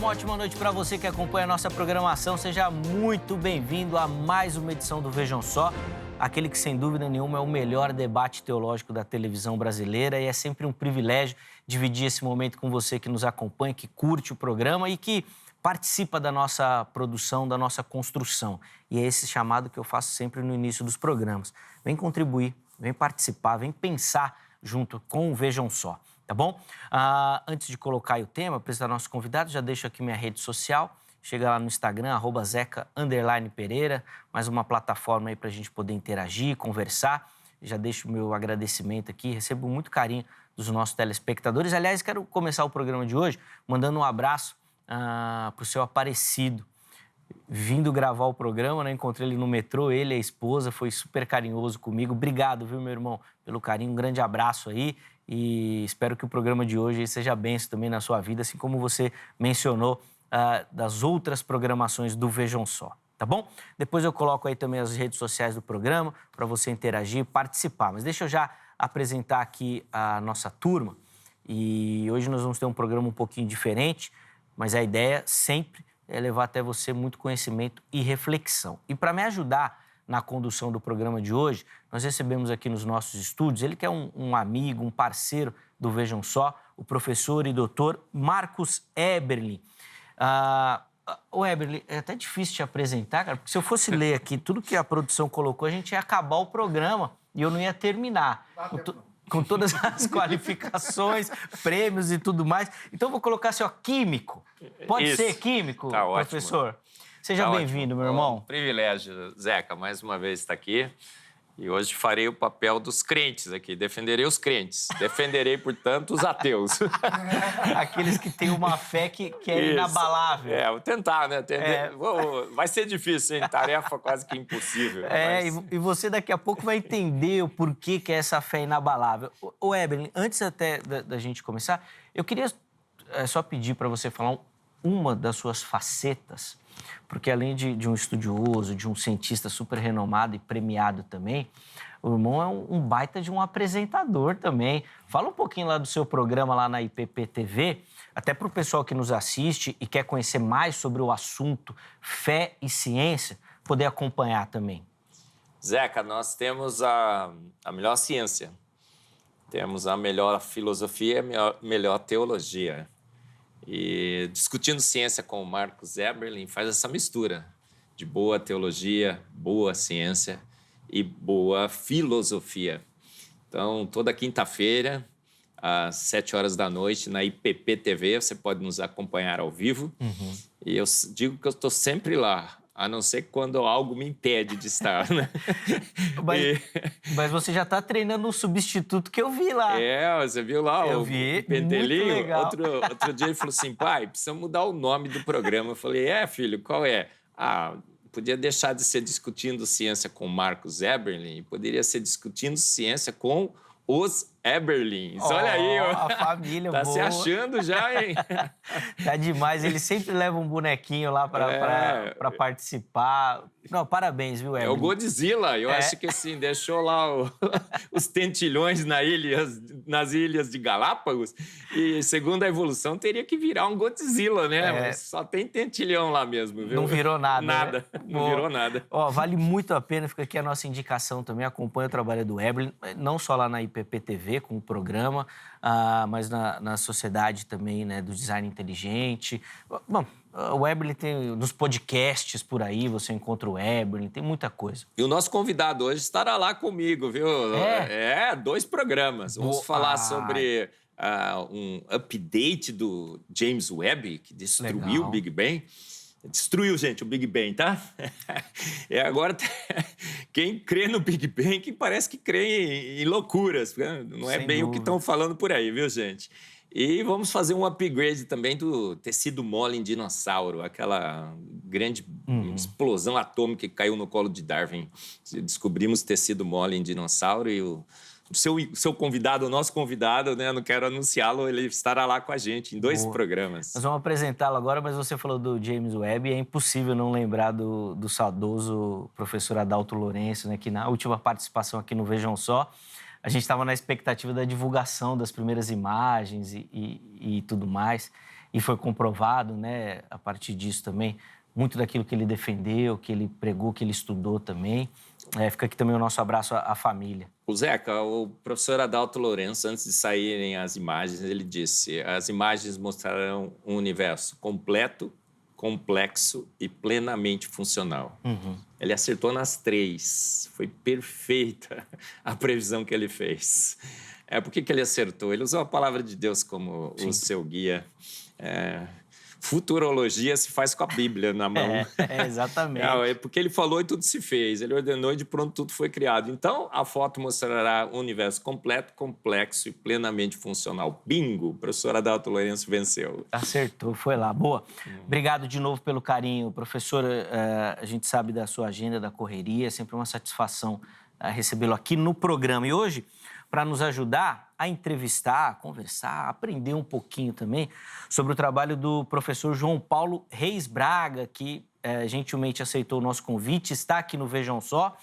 uma ótima noite para você que acompanha a nossa programação. Seja muito bem-vindo a mais uma edição do Vejam Só, aquele que, sem dúvida nenhuma, é o melhor debate teológico da televisão brasileira, e é sempre um privilégio dividir esse momento com você que nos acompanha, que curte o programa e que participa da nossa produção, da nossa construção. E é esse chamado que eu faço sempre no início dos programas. Vem contribuir, vem participar, vem pensar junto com o Vejam Só. Tá bom? Antes de colocar aí o tema, apresentar nosso convidado, já deixo aqui minha rede social. Chega lá no Instagram, @zeca_pereira, mais uma plataforma aí para a gente poder interagir, conversar. Já deixo o meu agradecimento aqui, recebo muito carinho dos nossos telespectadores. Aliás, quero começar o programa de hoje mandando um abraço para o seu Aparecido. Vindo gravar o programa, né? Encontrei ele no metrô, ele e a esposa, foi super carinhoso comigo. Obrigado, viu, meu irmão, pelo carinho. Um grande abraço aí e espero que o programa de hoje seja bênção também na sua vida, assim como você mencionou das outras programações do Vejam Só, tá bom? Depois eu coloco aí também as redes sociais do programa para você interagir e participar. Mas deixa eu já apresentar aqui a nossa turma e hoje nós vamos ter um programa um pouquinho diferente, mas a ideia sempre é levar até você muito conhecimento e reflexão. E para me ajudar na condução do programa de hoje, nós recebemos aqui nos nossos estúdios, ele que é um amigo, um parceiro do Vejam Só, o professor e doutor Marcos Eberlin. O Eberlin, é até difícil te apresentar, cara, porque se eu fosse ler aqui tudo que a produção colocou, a gente ia acabar o programa e eu não ia terminar. Com todas as qualificações, prêmios e tudo mais. Então, eu vou colocar assim, ó, químico. Pode ser químico, tá, professor? Ótimo. Seja bem-vindo, meu irmão. Um privilégio, Zeca, mais uma vez estar aqui. E hoje farei o papel dos crentes aqui. Defenderei os crentes. Defenderei, portanto, os ateus. Aqueles que têm uma fé que é inabalável. Vou tentar, né? Vai ser difícil, hein? Tarefa quase que impossível. E você daqui a pouco vai entender o porquê que é essa fé inabalável. Ô, Eberlin, antes até da gente começar, eu queria só pedir para você falar uma das suas facetas, porque além de um estudioso, de um cientista super renomado e premiado também, o irmão é um baita de um apresentador também. Fala um pouquinho lá do seu programa lá na IPP-TV, até para o pessoal que nos assiste e quer conhecer mais sobre o assunto fé e ciência, poder acompanhar também. Zeca, nós temos a melhor ciência, temos a melhor filosofia e a melhor teologia. E discutindo ciência com o Marcos Eberlin faz essa mistura de boa teologia, boa ciência e boa filosofia. Então, toda quinta-feira, às 7 horas da noite, na IPP TV, você pode nos acompanhar ao vivo. Uhum. E eu digo que eu estou sempre lá, a não ser quando algo me impede de estar, né? Mas você já está treinando um substituto que eu vi lá. Você viu lá eu vi, Pentelinho? Muito legal. Outro dia ele falou assim, pai, precisa mudar o nome do programa. Eu falei, filho, qual é? Podia deixar de ser Discutindo Ciência com Marcos Eberlin, poderia ser Discutindo Ciência com os Eberlins. Olha aí, a família tá boa. se achando já, hein? Tá demais. Ele sempre leva um bonequinho lá para participar. Não, parabéns, viu, Eberlin? É o Godzilla. Eu acho que assim, deixou lá os tentilhões nas ilhas de Galápagos e, segundo a evolução, teria que virar um Godzilla, né? Mas só tem tentilhão lá mesmo, viu? Não virou nada. Nada. Né? Não virou nada. Vale muito a pena. Fica aqui a nossa indicação também. Acompanha o trabalho do Eberlin, não só lá na IPP TV, com o programa, mas na sociedade também, né, do design inteligente. Bom, o Eberlin tem nos podcasts por aí, você encontra o Eberlin, tem muita coisa. E o nosso convidado hoje estará lá comigo, viu? 2 programas. Vamos falar sobre um update do James Webb, que destruiu o Big Bang. Destruiu, gente, o Big Bang, tá? Agora, quem crê no Big Bang parece que crê em loucuras. Não é bem o que estão falando por aí, viu, gente? E vamos fazer um upgrade também do tecido mole em dinossauro, aquela grande explosão atômica que caiu no colo de Darwin. Descobrimos tecido mole em dinossauro e o seu convidado, o nosso convidado, né? Eu não quero anunciá-lo, ele estará lá com a gente em 2 programas. Nós vamos apresentá-lo agora, mas você falou do James Webb e é impossível não lembrar do saudoso professor Adalto Lourenço, né? Que na última participação aqui no Vejam Só, a gente estava na expectativa da divulgação das primeiras imagens e tudo mais. e foi comprovado, né, a partir disso também, muito daquilo que ele defendeu, que ele pregou, que ele estudou também. Fica aqui também o nosso abraço à família. O Zeca, o professor Adalto Lourenço, antes de saírem as imagens, ele disse: as imagens mostrarão um universo completo, complexo e plenamente funcional. Ele acertou nas 3. Foi perfeita a previsão que ele fez. Por que ele acertou? Ele usou a palavra de Deus como o seu guia. Futurologia se faz com a Bíblia na mão. Exatamente. Porque ele falou e tudo se fez. Ele ordenou e de pronto tudo foi criado. Então, a foto mostrará um universo completo, complexo e plenamente funcional. Bingo! O professor Adalto Lourenço venceu. Acertou, foi lá. Boa. Obrigado de novo pelo carinho. Professor, a gente sabe da sua agenda, da correria. É sempre uma satisfação recebê-lo aqui no programa. E hoje, para nos ajudar a entrevistar, a conversar, aprender um pouquinho também sobre o trabalho do professor João Paulo Reis Braga, que gentilmente aceitou o nosso convite, está aqui no Vejam Só.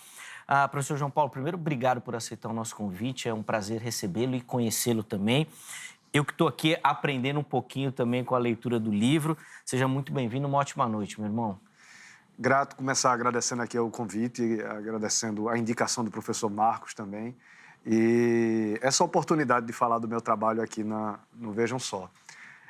Professor João Paulo, primeiro, obrigado por aceitar o nosso convite, é um prazer recebê-lo e conhecê-lo também. Eu que estou aqui aprendendo um pouquinho também com a leitura do livro. Seja muito bem-vindo, uma ótima noite, meu irmão. Grato, começar agradecendo aqui o convite, agradecendo a indicação do professor Marcos também. E essa oportunidade de falar do meu trabalho aqui no Vejam Só.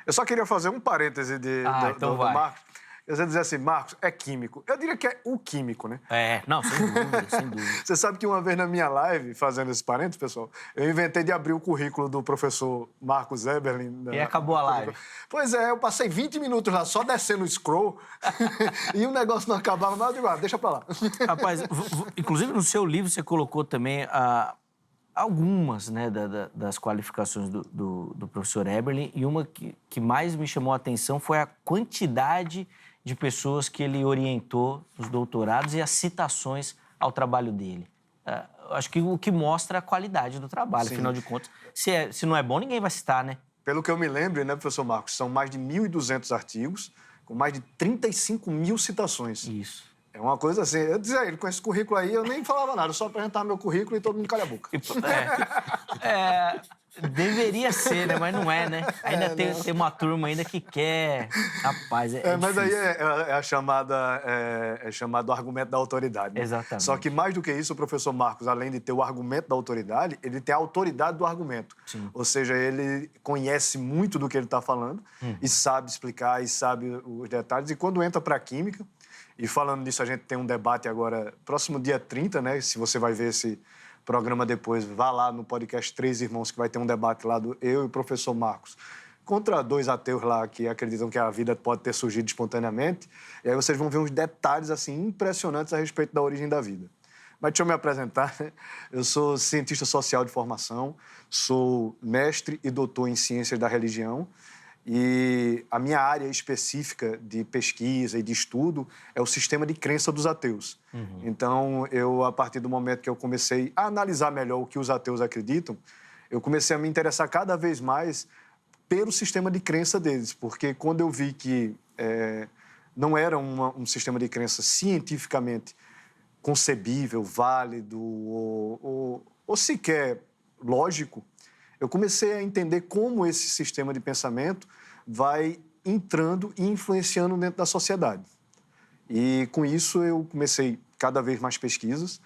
Eu só queria fazer um parêntese do Marcos. Eu ia dizer assim, Marcos, é químico. Eu diria que é o químico, né? Não, sem dúvida, sem dúvida. Você sabe que uma vez na minha live, fazendo esse parênteses, pessoal, eu inventei de abrir o currículo do professor Marcos Eberlin. E acabou a live. Pois é, eu passei 20 minutos lá só descendo o scroll e o negócio não acabava. Mas eu digo, deixa pra lá. Rapaz, inclusive no seu livro você colocou também algumas, né, das qualificações do professor Eberlin, e uma que mais me chamou a atenção foi a quantidade de pessoas que ele orientou nos doutorados e as citações ao trabalho dele. Acho que o que mostra a qualidade do trabalho, Sim. Afinal de contas. Se não é bom, ninguém vai citar, né? Pelo que eu me lembro, né, professor Marcos, são mais de 1.200 artigos, com mais de 35 mil citações. Isso. É uma coisa assim, eu dizia a ele, com esse currículo aí, eu nem falava nada, eu só apresentava meu currículo e todo mundo calha a boca. Deveria ser, né? Mas não é, né? Ainda tem uma turma ainda que quer. Rapaz, mas difícil. aí é chamado argumento da autoridade. Né? Exatamente. Só que mais do que isso, o professor Marcos, além de ter o argumento da autoridade, ele tem a autoridade do argumento. Sim. Ou seja, ele conhece muito do que ele está falando e sabe explicar e sabe os detalhes. E quando entra para a química, e falando nisso, a gente tem um debate agora, próximo dia 30, né? Se você vai ver esse programa depois, vá lá no podcast Três Irmãos, que vai ter um debate lá eu e o professor Marcos, contra 2 ateus lá que acreditam que a vida pode ter surgido espontaneamente. E aí vocês vão ver uns detalhes, assim, impressionantes a respeito da origem da vida. Mas deixa eu me apresentar, né? Eu sou cientista social de formação, sou mestre e doutor em ciências da religião, e a minha área específica de pesquisa e de estudo é o sistema de crença dos ateus. Então, a partir do momento que eu comecei a analisar melhor o que os ateus acreditam, eu comecei a me interessar cada vez mais pelo sistema de crença deles, porque quando eu vi que não era um sistema de crença cientificamente concebível, válido ou sequer lógico, eu comecei a entender como esse sistema de pensamento vai entrando e influenciando dentro da sociedade. E, com isso, eu comecei cada vez mais pesquisas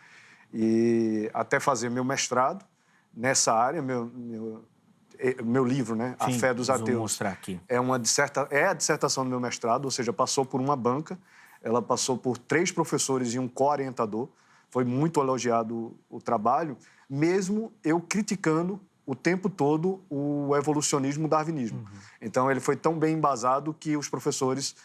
e até fazer meu mestrado nessa área, meu livro, né? Sim, A Fé dos Ateus. Vou mostrar aqui. É a dissertação do meu mestrado, ou seja, passou por uma banca, ela passou por 3 professores e um co-orientador. Foi muito elogiado o trabalho, mesmo eu criticando o tempo todo o evolucionismo e o darwinismo. Então, ele foi tão bem embasado que os professores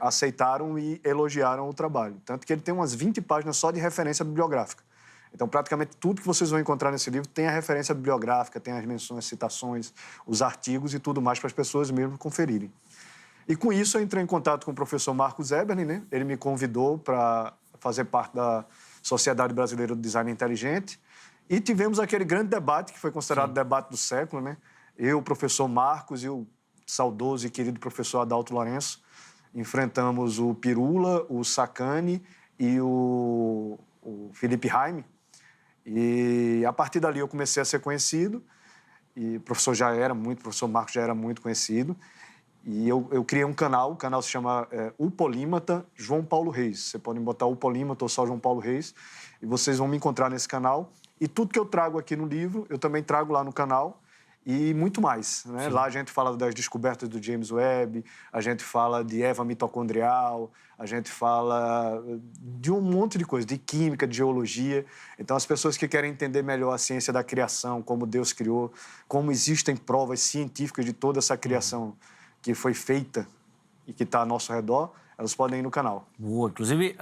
aceitaram e elogiaram o trabalho. Tanto que ele tem umas 20 páginas só de referência bibliográfica. Então, praticamente tudo que vocês vão encontrar nesse livro tem a referência bibliográfica, tem as menções, citações, os artigos e tudo mais para as pessoas mesmo conferirem. E, com isso, eu entrei em contato com o professor Marcos Eberlin, né? Ele me convidou para fazer parte da Sociedade Brasileira do Design Inteligente. E tivemos aquele grande debate, que foi considerado o debate do século, né? Eu, o professor Marcos e o saudoso e querido professor Adalto Lourenço enfrentamos o Pirula, o Sacani e o Felipe Jaime. E, a partir dali, eu comecei a ser conhecido. E o professor Marcos já era muito conhecido. E eu criei um canal, o canal se chama O Polímata João Paulo Reis. Você pode botar O Polímata ou só João Paulo Reis, e vocês vão me encontrar nesse canal. E tudo que eu trago aqui no livro, eu também trago lá no canal, e muito mais, né? Lá a gente fala das descobertas do James Webb, a gente fala de Eva mitocondrial, a gente fala de um monte de coisa, de química, de geologia. Então, as pessoas que querem entender melhor a ciência da criação, como Deus criou, como existem provas científicas de toda essa criação que foi feita e que está ao nosso redor, elas podem ir no canal. Boa. Inclusive,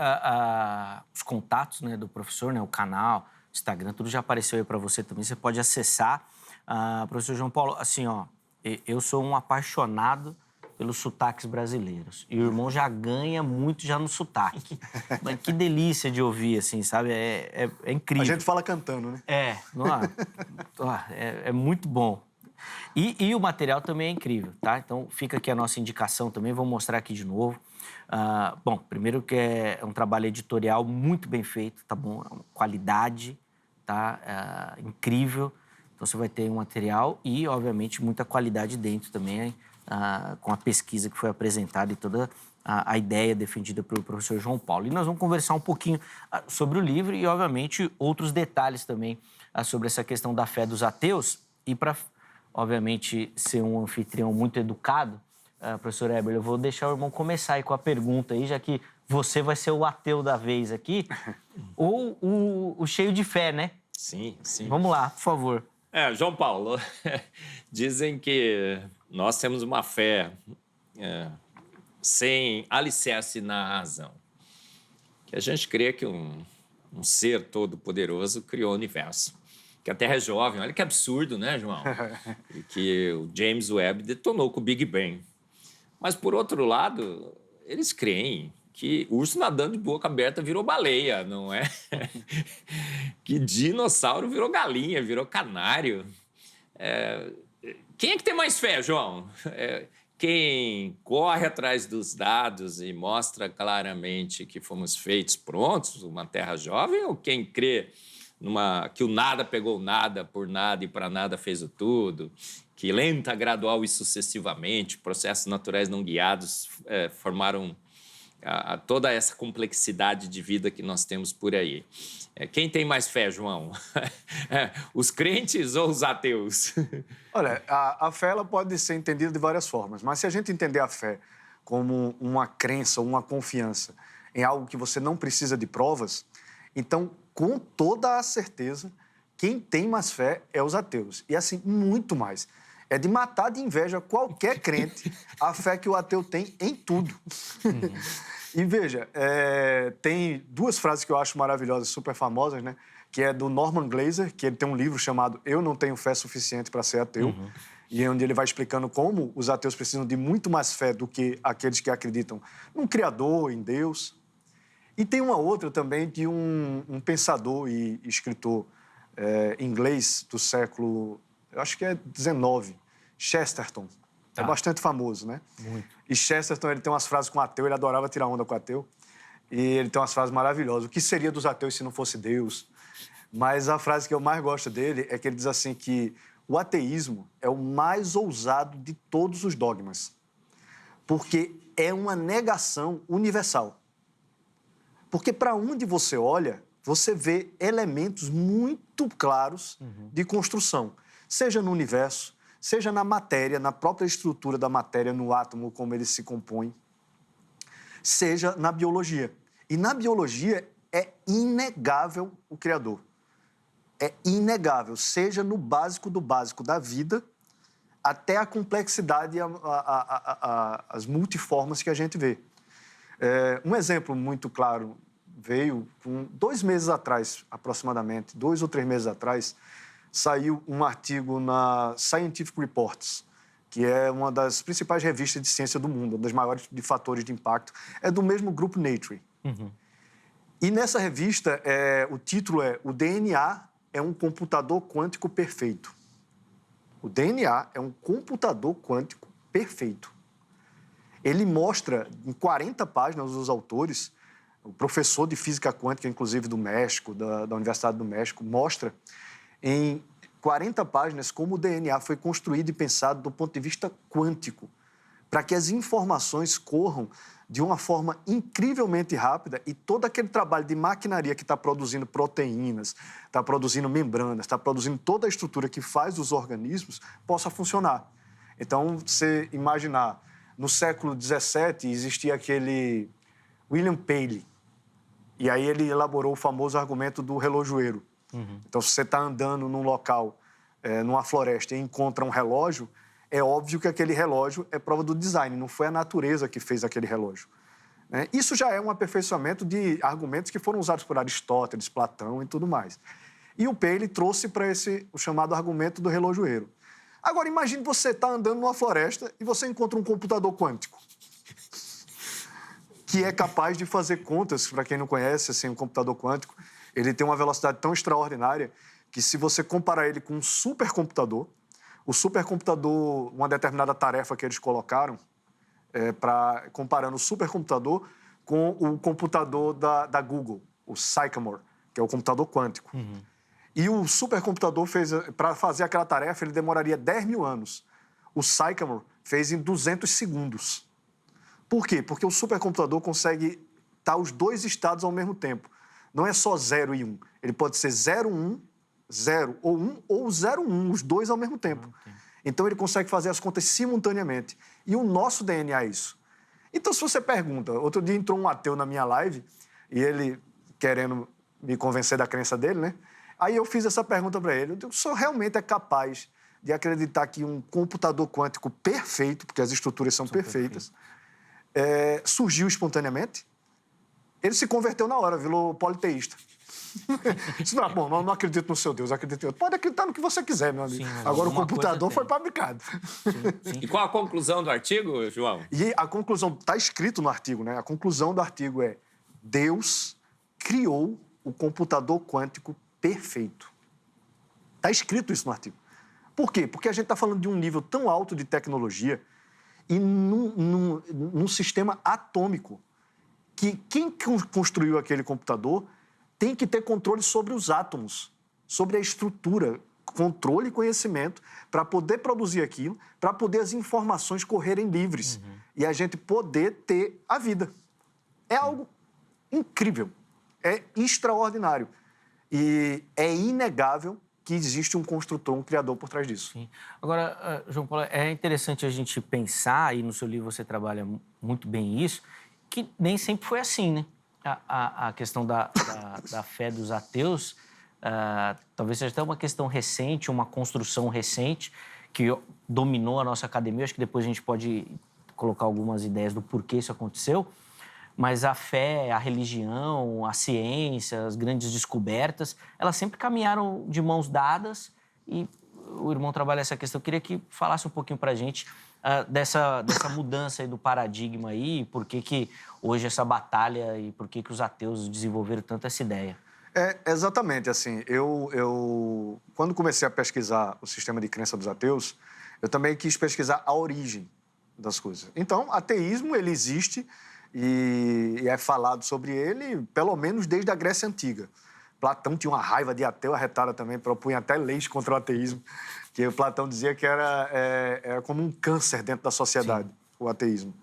os contatos, né, do professor, né, o canal, Instagram, tudo já apareceu aí para você também. Você pode acessar. Professor João Paulo, assim, ó, eu sou um apaixonado pelos sotaques brasileiros. E o irmão já ganha muito já no sotaque. Mas que delícia de ouvir, assim, sabe? É incrível. A gente fala cantando, né? É muito bom. E o material também é incrível, tá? Então, fica aqui a nossa indicação também, vou mostrar aqui de novo. Bom, primeiro que é um trabalho editorial muito bem feito, tá bom? Qualidade, tá? Incrível. Então, você vai ter um material e, obviamente, muita qualidade dentro também, com a pesquisa que foi apresentada e toda a ideia defendida pelo professor João Paulo. E nós vamos conversar um pouquinho sobre o livro e, obviamente, outros detalhes também sobre essa questão da fé dos ateus. E para, obviamente, ser um anfitrião muito educado, professor Eberle, eu vou deixar o irmão começar aí com a pergunta aí, já que você vai ser o ateu da vez aqui, ou o cheio de fé, né? Sim, sim. Vamos lá, por favor. João Paulo, dizem que nós temos uma fé sem alicerce na razão. Que a gente crê que um ser todo-poderoso criou o universo. Que a Terra é jovem. Olha que absurdo, né, João? E que o James Webb detonou com o Big Bang. Mas, por outro lado, eles creem que urso nadando de boca aberta virou baleia, não é? Que dinossauro virou galinha, virou canário. Quem é que tem mais fé, João? Quem corre atrás dos dados e mostra claramente que fomos feitos prontos, uma terra jovem, ou quem crê que o nada pegou o nada, por nada e para nada fez o tudo, que lenta, gradual e sucessivamente, processos naturais não guiados formaram toda essa complexidade de vida que nós temos por aí. Quem tem mais fé, João? Os crentes ou os ateus? Olha, a fé ela pode ser entendida de várias formas, mas se a gente entender a fé como uma crença, uma confiança em algo que você não precisa de provas, então, com toda a certeza, quem tem mais fé é os ateus. E, assim, muito mais. É de matar de inveja qualquer crente a fé que o ateu tem em tudo. E veja, tem duas frases que eu acho maravilhosas, super famosas, né? Que é do Norman Glaser, que ele tem um livro chamado Eu Não Tenho Fé Suficiente para Ser Ateu, e onde ele vai explicando como os ateus precisam de muito mais fé do que aqueles que acreditam num Criador, em Deus. E tem uma outra também de um pensador e escritor inglês do século, eu acho que é 19, Chesterton. É bastante famoso, né? Muito. E Chesterton, ele tem umas frases com ateu, ele adorava tirar onda com ateu. E ele tem umas frases maravilhosas. O que seria dos ateus se não fosse Deus? Mas a frase que eu mais gosto dele é que ele diz assim que o ateísmo é o mais ousado de todos os dogmas, porque é uma negação universal. Porque para onde você olha, você vê elementos muito claros de construção, seja no universo, seja na matéria, na própria estrutura da matéria, no átomo, como ele se compõe, seja na biologia. E na biologia é inegável o Criador. É inegável, seja no básico do básico da vida, até a complexidade e as multiformas que a gente vê. Um exemplo muito claro veio com 2 meses atrás, aproximadamente, 2 ou 3 meses atrás, saiu um artigo na Scientific Reports, que é uma das principais revistas de ciência do mundo, uma das maiores de fatores de impacto, é do mesmo grupo Nature. E nessa revista, o título é O DNA é um computador quântico perfeito. O DNA é um computador quântico perfeito. Ele mostra, em 40 páginas, os autores, o professor de física quântica, inclusive do México, da Universidade do México, mostra em 40 páginas como o DNA foi construído e pensado do ponto de vista quântico, para que as informações corram de uma forma incrivelmente rápida e todo aquele trabalho de maquinaria que está produzindo proteínas, está produzindo membranas, está produzindo toda a estrutura que faz os organismos possa funcionar. Então, você imaginar, no século XVII existia aquele William Paley, e aí ele elaborou o famoso argumento do relojoeiro. Então, se você está andando num local, numa floresta, e encontra um relógio, é óbvio que aquele relógio é prova do design, não foi a natureza que fez aquele relógio. Isso já é um aperfeiçoamento de argumentos que foram usados por Aristóteles, Platão e tudo mais. E o Paley trouxe para o chamado argumento do relojoeiro. Agora, imagine você estar andando numa floresta e você encontra um computador quântico que é capaz de fazer contas. Para quem não conhece, assim, um computador quântico, ele tem uma velocidade tão extraordinária que, se você comparar ele com um supercomputador, o supercomputador, uma determinada tarefa que eles colocaram, comparando o supercomputador com o computador da Google, o Sycamore, que é o computador quântico. E o supercomputador para fazer aquela tarefa, ele demoraria 10 mil anos. O Sycamore fez em 200 segundos. Por quê? Porque o supercomputador consegue estar os dois estados ao mesmo tempo. Não é só 0 e 1. Ele pode ser 0, 1, 0 ou 1 ou 0, 1, os dois ao mesmo tempo. Então, ele consegue fazer as contas simultaneamente. E o nosso DNA é isso. Então, se você pergunta... Outro dia entrou um ateu na minha live e ele querendo me convencer da crença dele, né? Aí eu fiz essa pergunta para ele. O senhor realmente é capaz de acreditar que um computador quântico perfeito, porque as estruturas são perfeitas, surgiu espontaneamente? Ele se converteu na hora, virou politeísta. Bom, não acredito no seu Deus, acredito em outro. Pode acreditar no que você quiser, meu amigo. Sim, agora o computador foi fabricado. Sim. E qual a conclusão do artigo, João? E a conclusão, está escrito no artigo, né? A conclusão do artigo é: Deus criou o computador quântico perfeito. Está escrito isso no artigo. Por quê? Porque a gente está falando de um nível tão alto de tecnologia e num sistema atômico que quem construiu aquele computador tem que ter controle sobre os átomos, sobre a estrutura, controle e conhecimento para poder produzir aquilo, para poder as informações correrem livres e a gente poder ter a vida. É algo incrível, é extraordinário e é inegável que existe um construtor, um criador por trás disso. Sim. Agora, João Paulo, é interessante a gente pensar, e no seu livro você trabalha muito bem isso, que nem sempre foi assim, né? A questão da fé dos ateus talvez seja até uma questão recente, uma construção recente que dominou a nossa academia. Acho que depois a gente pode colocar algumas ideias do porquê isso aconteceu, mas a fé, a religião, a ciência, as grandes descobertas, elas sempre caminharam de mãos dadas e o irmão trabalha essa questão. Eu queria que falasse um pouquinho para a gente dessa mudança aí do paradigma aí, por que hoje essa batalha e por que os ateus desenvolveram tanto essa ideia. Exatamente, assim, eu quando comecei a pesquisar o sistema de crença dos ateus, eu também quis pesquisar a origem das coisas. Então, ateísmo, ele existe e é falado sobre ele, pelo menos desde a Grécia Antiga. Platão tinha uma raiva de ateu arretada também, propunha até leis contra o ateísmo, que o Platão dizia que era como um câncer dentro da sociedade, o ateísmo.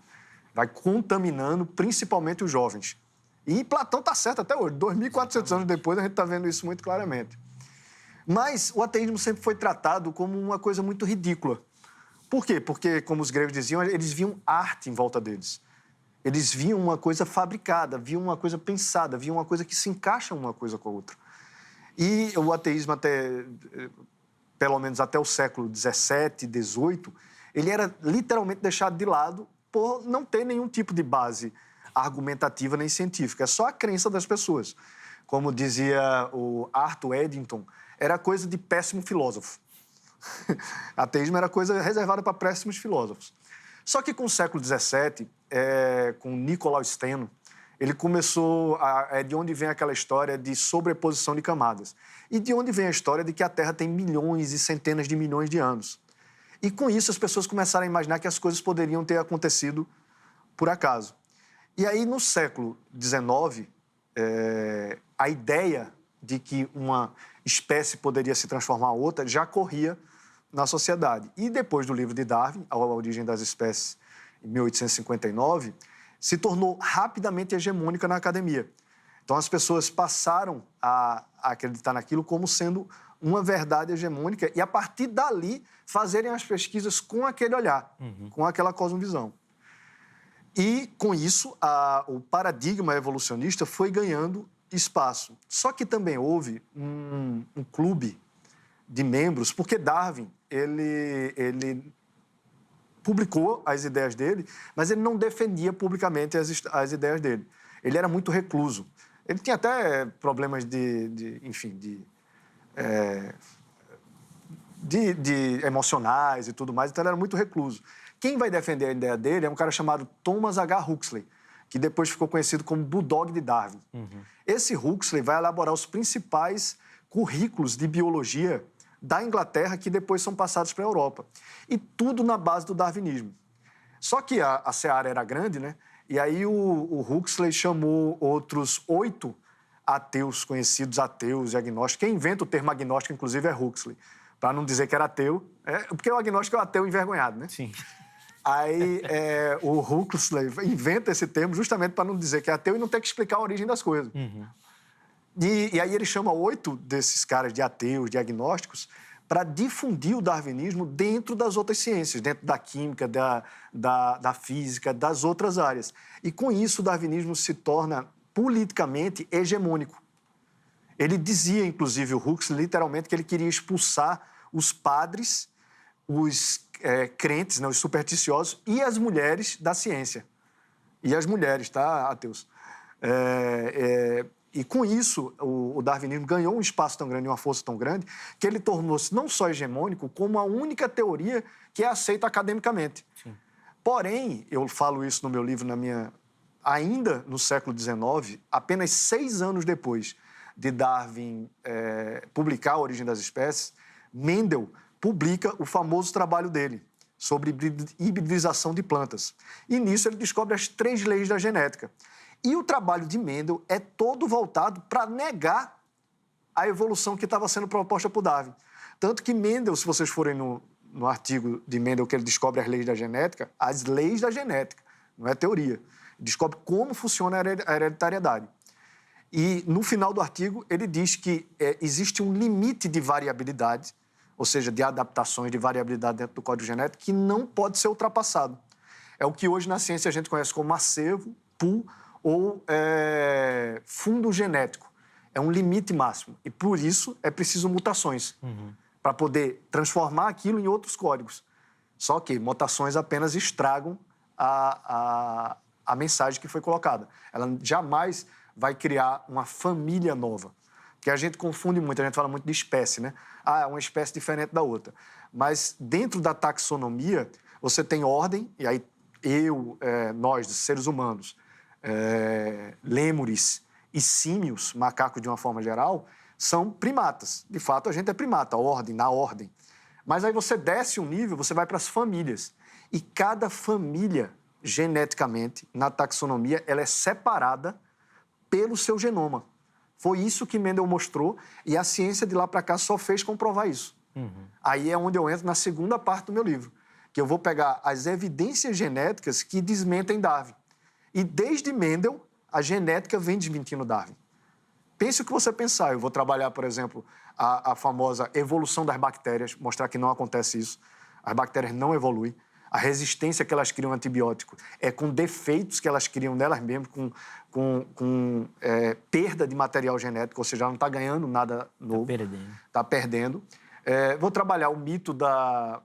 Vai contaminando principalmente os jovens. E Platão está certo até hoje. 2.400 anos depois, a gente está vendo isso muito claramente. Mas o ateísmo sempre foi tratado como uma coisa muito ridícula. Por quê? Porque, como os gregos diziam, eles viam arte em volta deles. Eles viam uma coisa fabricada, viam uma coisa pensada, viam uma coisa que se encaixa uma coisa com a outra. E o ateísmo, pelo menos até o século XVII, XVIII, ele era literalmente deixado de lado por não ter nenhum tipo de base argumentativa nem científica. É só a crença das pessoas. Como dizia o Arthur Eddington, era coisa de péssimo filósofo. Ateísmo era coisa reservada para péssimos filósofos. Só que com o século XVII, com Nicolau Steno, ele começou de onde vem aquela história de sobreposição de camadas. E de onde vem a história de que a Terra tem milhões e centenas de milhões de anos. E com isso as pessoas começaram a imaginar que as coisas poderiam ter acontecido por acaso. E aí, no século XIX, a ideia de que uma espécie poderia se transformar em outra já corria na sociedade. E depois do livro de Darwin, A Origem das Espécies em 1859, se tornou rapidamente hegemônica na academia. Então, as pessoas passaram a acreditar naquilo como sendo uma verdade hegemônica e, a partir dali, fazerem as pesquisas com aquele olhar, com aquela cosmovisão. E, com isso, o paradigma evolucionista foi ganhando espaço. Só que também houve um clube de membros, porque Darwin, ele publicou as ideias dele, mas ele não defendia publicamente as ideias dele. Ele era muito recluso. Ele tinha até problemas de emocionais e tudo mais, então ele era muito recluso. Quem vai defender a ideia dele é um cara chamado Thomas H. Huxley, que depois ficou conhecido como Bulldog de Darwin. Esse Huxley vai elaborar os principais currículos de biologia da Inglaterra, que depois são passados para a Europa. E tudo na base do darwinismo. Só que a seara era grande, né? E aí o Huxley chamou outros 8 ateus, conhecidos ateus e agnósticos. Quem inventa o termo agnóstico, inclusive, é Huxley. Para não dizer que era ateu, porque o agnóstico é o ateu envergonhado, né? Sim. Aí o Huxley inventa esse termo justamente para não dizer que é ateu e não ter que explicar a origem das coisas. E aí ele chama 8 desses caras de ateus, de agnósticos, para difundir o darwinismo dentro das outras ciências, dentro da química, da física, das outras áreas. E com isso o darwinismo se torna politicamente hegemônico. Ele dizia, inclusive, o Huxley, literalmente, que ele queria expulsar os padres, os crentes, né, os supersticiosos, e as mulheres da ciência. E as mulheres, tá, ateus? E com isso, o darwinismo ganhou um espaço tão grande, uma força tão grande, que ele tornou-se não só hegemônico, como a única teoria que é aceita academicamente. Sim. Porém, eu falo isso no meu livro, ainda no século XIX, apenas 6 anos depois de Darwin publicar A Origem das Espécies, Mendel publica o famoso trabalho dele sobre hibridização de plantas. E nisso ele descobre as 3 leis da genética. E o trabalho de Mendel é todo voltado para negar a evolução que estava sendo proposta por Darwin. Tanto que Mendel, se vocês forem no artigo de Mendel que ele descobre as leis da genética, as leis da genética, não é teoria, descobre como funciona a hereditariedade. E no final do artigo ele diz que existe um limite de variabilidade, ou seja, de adaptações, de variabilidade dentro do código genético, que não pode ser ultrapassado. É o que hoje na ciência a gente conhece como acervo, pool ou fundo genético. É um limite máximo. E, por isso, é preciso mutações para poder transformar aquilo em outros códigos. Só que mutações apenas estragam a mensagem que foi colocada. Ela jamais vai criar uma família nova. Porque a gente confunde muito, a gente fala muito de espécie, né? É uma espécie diferente da outra. Mas, dentro da taxonomia, você tem ordem, e aí nós, seres humanos, lêmures e símios, macacos de uma forma geral, são primatas. De fato, a gente é primata, na ordem. Mas aí você desce um nível, você vai para as famílias. E cada família, geneticamente, na taxonomia, ela é separada pelo seu genoma. Foi isso que Mendel mostrou e a ciência de lá para cá só fez comprovar isso. Aí é onde eu entro na segunda parte do meu livro, que eu vou pegar as evidências genéticas que desmentem Darwin. E desde Mendel, a genética vem desmentindo Darwin. Pense o que você pensar. Eu vou trabalhar, por exemplo, a famosa evolução das bactérias, mostrar que não acontece isso. As bactérias não evoluem. A resistência que elas criam a antibiótico é com defeitos que elas criam nelas mesmas, com perda de material genético, ou seja, ela não está ganhando nada novo. Está perdendo. Vou trabalhar o mito da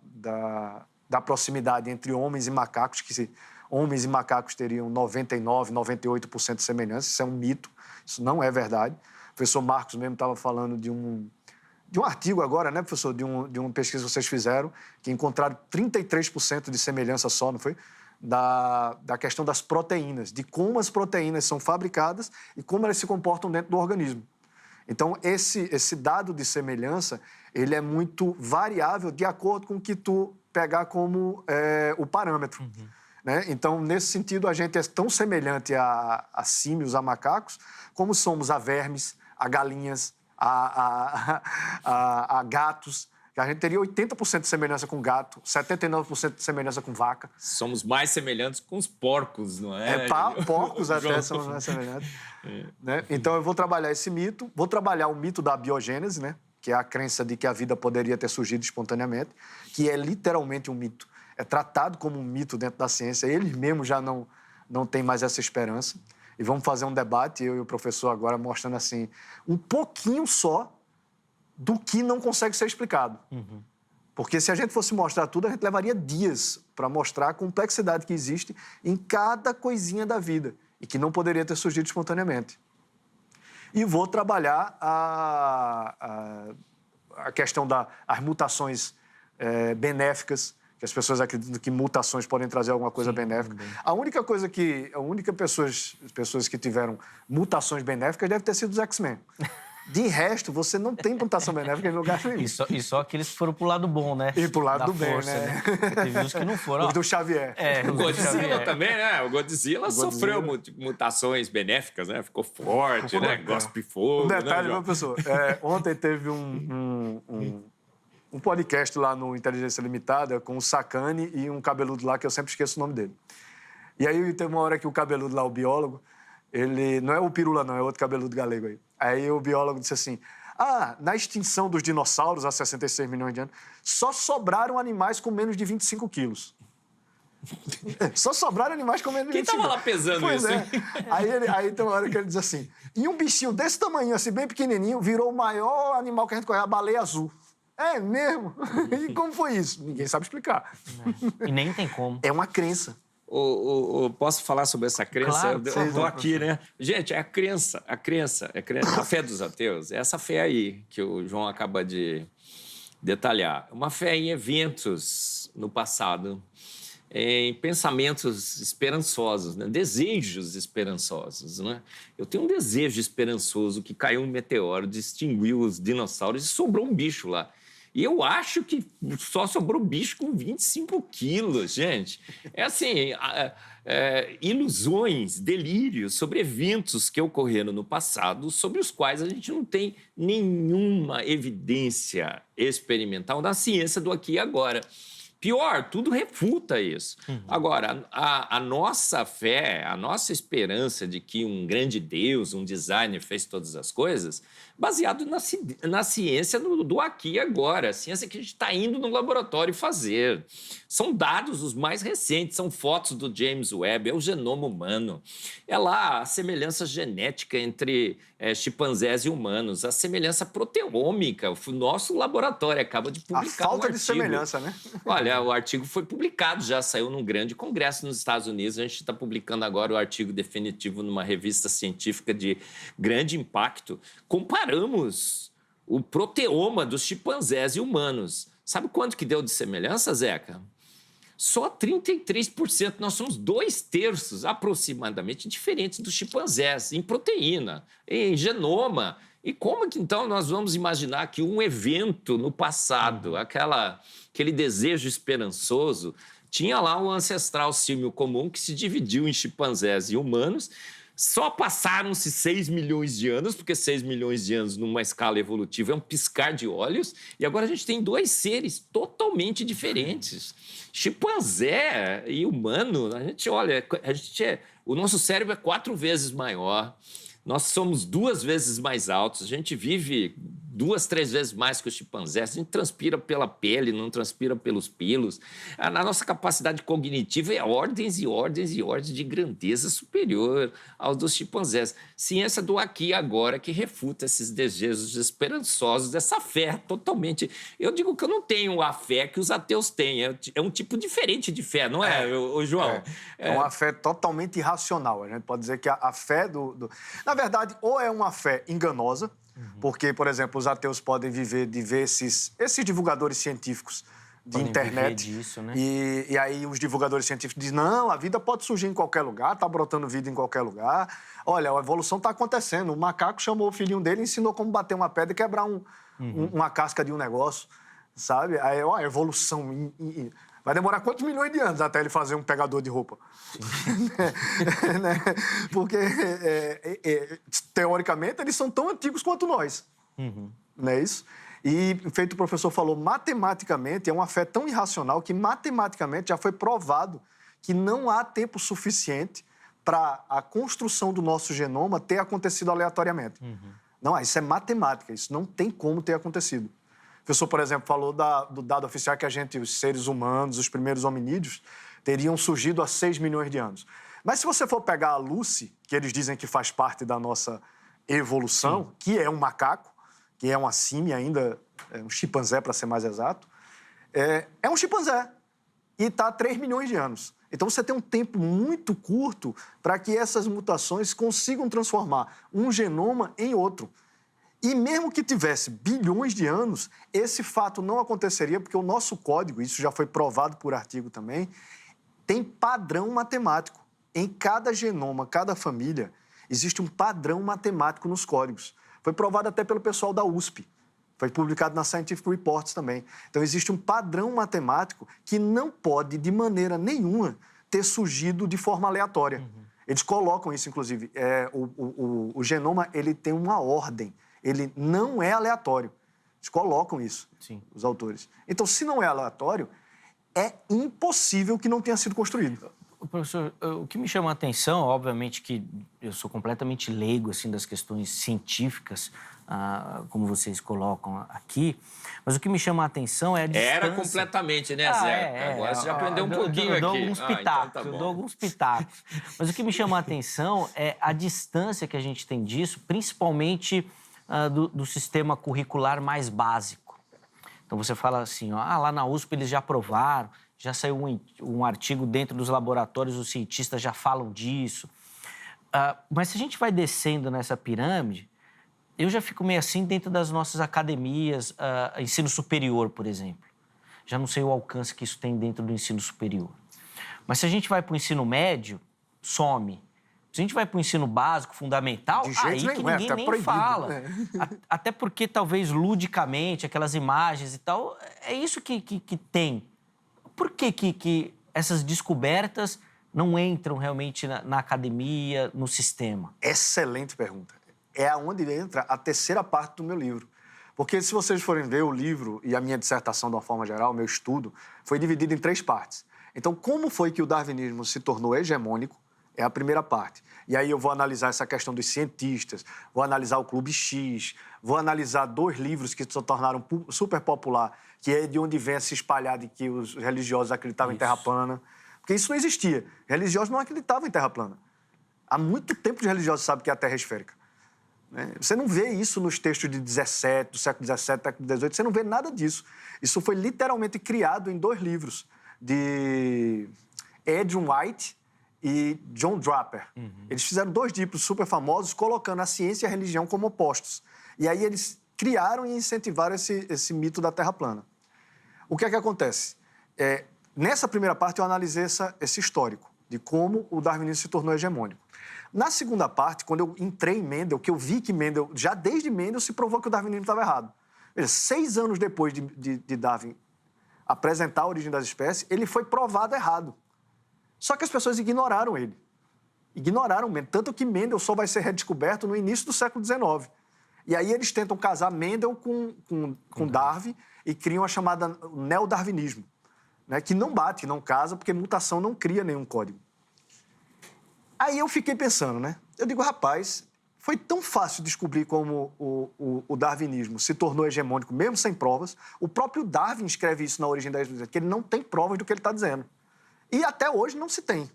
proximidade entre homens e macacos, que homens e macacos teriam 99%, 98% de semelhança. Isso é um mito, isso não é verdade. O professor Marcos mesmo estava falando de um artigo agora, né, professor, de uma pesquisa que vocês fizeram, que encontraram 33% de semelhança só, não foi? Da questão das proteínas, de como as proteínas são fabricadas e como elas se comportam dentro do organismo. Então, esse dado de semelhança, ele é muito variável de acordo com o que tu pegar como o parâmetro. Né? Então, nesse sentido, a gente é tão semelhante a símios, a macacos, como somos a vermes, a galinhas, a gatos, que a gente teria 80% de semelhança com gato, 79% de semelhança com vaca. Somos mais semelhantes com os porcos, não é? Porcos até são mais semelhantes. Né? Então, eu vou trabalhar esse mito, vou trabalhar o mito da biogênese, né? Que é a crença de que a vida poderia ter surgido espontaneamente, que é literalmente um mito. É tratado como um mito dentro da ciência. Eles mesmos já não têm mais essa esperança. E vamos fazer um debate, eu e o professor agora, mostrando assim, um pouquinho só do que não consegue ser explicado. Porque se a gente fosse mostrar tudo, a gente levaria dias para mostrar a complexidade que existe em cada coisinha da vida e que não poderia ter surgido espontaneamente. E vou trabalhar a questão das mutações benéficas, que as pessoas acreditam que mutações podem trazer alguma coisa benéfica. A única pessoas que tiveram mutações benéficas deve ter sido os X-Men. De resto, você não tem mutação benéfica em lugar nenhum. E só aqueles que foram pro lado bom, né? E pro lado do bem, força, né? Teve uns que não foram. Os do Xavier. O Godzilla também, né? O Godzilla sofreu mutações benéficas, né? Ficou forte, né? Gospe fogo. Um detalhe, né, meu professor. Ontem teve um podcast lá no Inteligência Limitada com o Sacani e um cabeludo lá, que eu sempre esqueço o nome dele. E aí teve uma hora que o cabeludo lá, o biólogo, ele... Não é o Pirula, não, é outro cabeludo galego aí. Aí o biólogo disse assim, na extinção dos dinossauros, há 66 milhões de anos, só sobraram animais com menos de 25 quilos. Só sobraram animais com menos de 25 quilos. Quem tava lá pesando pois isso? Aí tem uma hora que ele diz assim, e um bichinho desse tamanho, assim, bem pequenininho, virou o maior animal que a gente conhece, a baleia azul. É mesmo? E como foi isso? Ninguém sabe explicar. E nem tem como. É uma crença. Posso falar sobre essa crença? Claro, eu estou aqui, né? Gente, é a crença, a fé dos ateus. É essa fé aí que o João acaba de detalhar. Uma fé em eventos no passado, em pensamentos esperançosos, né? Desejos esperançosos, né? Eu tenho um desejo esperançoso que caiu um meteoro, extinguiu os dinossauros e sobrou um bicho lá. E eu acho que só sobrou bicho com 25 quilos, gente. É assim, ilusões, delírios sobre eventos que ocorreram no passado, sobre os quais a gente não tem nenhuma evidência experimental na ciência do aqui e agora. Pior, tudo refuta isso. Agora, a nossa fé, a nossa esperança de que um grande Deus, um designer fez todas as coisas, baseado na ciência do aqui e agora, a ciência que a gente está indo no laboratório fazer. São dados os mais recentes, são fotos do James Webb, é o genoma humano. É lá a semelhança genética entre chimpanzés e humanos, a semelhança proteômica, o nosso laboratório acaba de publicar A falta de artigo. semelhança, né? Olha, o artigo foi publicado, já saiu num grande congresso nos Estados Unidos. A gente está publicando agora o artigo definitivo numa revista científica de grande impacto. Comparamos o proteoma dos chimpanzés e humanos. Sabe quanto que deu de semelhança, Zeca? Só 33%. Nós somos 2/3 aproximadamente diferentes dos chimpanzés em proteína, em genoma. E como que, então, nós vamos imaginar que um evento no passado, aquele desejo esperançoso, tinha lá um ancestral símio comum que se dividiu em chimpanzés e humanos, só passaram-se 6 milhões de anos, porque 6 milhões de anos numa escala evolutiva é um piscar de olhos, e agora a gente tem dois seres totalmente diferentes. Chimpanzé e humano, a gente olha, o nosso cérebro é 4 vezes maior, nós somos 2 vezes mais altos, a gente vive 2, 3 vezes mais que os chimpanzés, a gente transpira pela pele, não transpira pelos pelos. A nossa capacidade cognitiva é ordens e ordens e ordens de grandeza superior aos dos chimpanzés. Ciência do aqui e agora que refuta esses desejos esperançosos, dessa fé totalmente... Eu digo que eu não tenho a fé que os ateus têm, é um tipo diferente de fé, não é, João? É uma fé totalmente irracional. A gente pode dizer que a fé Na verdade, ou é uma fé enganosa, porque, por exemplo, os ateus podem viver de ver esses divulgadores científicos de internet. Disso, né? E aí os divulgadores científicos dizem, não, a vida pode surgir em qualquer lugar, está brotando vida em qualquer lugar. Olha, a evolução está acontecendo. O macaco chamou o filhinho dele e ensinou como bater uma pedra e quebrar uma casca de um negócio, sabe? Aí, a evolução... Vai demorar quantos milhões de anos até ele fazer um pegador de roupa? Né? Porque, teoricamente, eles são tão antigos quanto nós. Não é isso? E, feito o professor falou, matematicamente, é uma fé tão irracional que matematicamente já foi provado que não há tempo suficiente para a construção do nosso genoma ter acontecido aleatoriamente. Não, isso é matemática, isso não tem como ter acontecido. O professor, por exemplo, falou do dado oficial que os seres humanos, os primeiros hominídeos, teriam surgido há 6 milhões de anos. Mas se você for pegar a Lucy, que eles dizem que faz parte da nossa evolução, que é um macaco, que é uma símia ainda, um chimpanzé, para ser mais exato, é um chimpanzé e está há 3 milhões de anos. Então, você tem um tempo muito curto para que essas mutações consigam transformar um genoma em outro. E mesmo que tivesse bilhões de anos, esse fato não aconteceria porque o nosso código, isso já foi provado por artigo também, tem padrão matemático. Em cada genoma, cada família, existe um padrão matemático nos códigos. Foi provado até pelo pessoal da USP. Foi publicado na Scientific Reports também. Então, existe um padrão matemático que não pode, de maneira nenhuma, ter surgido de forma aleatória. Eles colocam isso, inclusive. O genoma, ele tem uma ordem. Ele não é aleatório. Eles colocam isso, os autores. Então, se não é aleatório, é impossível que não tenha sido construído. Professor, o que me chama a atenção, obviamente que eu sou completamente leigo assim, das questões científicas, como vocês colocam aqui, mas o que me chama a atenção é a distância... Era completamente, né, Zé? Agora você já aprendeu um pouquinho aqui. Eu dou alguns pitacos. Mas o que me chama a atenção é a distância que a gente tem disso, principalmente do sistema curricular mais básico. Então, você fala assim, lá na USP eles já aprovaram, já saiu um artigo dentro dos laboratórios, os cientistas já falam disso. Mas se a gente vai descendo nessa pirâmide, eu já fico meio assim dentro das nossas academias, ensino superior, por exemplo. Já não sei o alcance que isso tem dentro do ensino superior. Mas se a gente vai para o ensino médio, some. Se a gente vai para o ensino básico, fundamental, aí que ninguém nem fala. Até porque, talvez, ludicamente, aquelas imagens e tal, é isso que tem. Por que essas descobertas não entram realmente na academia, no sistema? Excelente pergunta. É onde entra a terceira parte do meu livro. Porque se vocês forem ver o livro e a minha dissertação de uma forma geral, o meu estudo, foi dividido em 3 partes. Então, como foi que o darwinismo se tornou hegemônico? É a primeira parte. E aí eu vou analisar essa questão dos cientistas, vou analisar o Clube X, vou analisar 2 livros que se tornaram super popular, que é de onde vem se espalhar de que os religiosos acreditavam em terra plana. Porque isso não existia. Religiosos não acreditavam em terra plana. Há muito tempo os religiosos sabem que a Terra é esférica. Você não vê isso nos textos de 17, do século XVII, século XVIII, você não vê nada disso. Isso foi literalmente criado em 2 livros, de Edwin White e John Draper. Eles fizeram 2 livros super famosos, colocando a ciência e a religião como opostos. E aí eles criaram e incentivaram esse mito da Terra plana. O que é que acontece? Nessa primeira parte eu analisei esse histórico de como o darwinismo se tornou hegemônico. Na segunda parte, quando eu entrei em Mendel, que eu vi que Mendel, já desde Mendel, se provou que o darwinismo estava errado. Veja, 6 anos depois de Darwin apresentar a origem das espécies, ele foi provado errado. Só que as pessoas ignoraram ele. Ignoraram Mendel. Tanto que Mendel só vai ser redescoberto no início do século XIX. E aí eles tentam casar Mendel com Darwin e criam a chamada neodarwinismo, né? Que não bate, que não casa, porque mutação não cria nenhum código. Aí eu fiquei pensando, né? Eu digo, rapaz, foi tão fácil descobrir como o darwinismo se tornou hegemônico, mesmo sem provas. O próprio Darwin escreve isso na Origem das Espécies, que ele não tem provas do que ele está dizendo. E até hoje não se tem.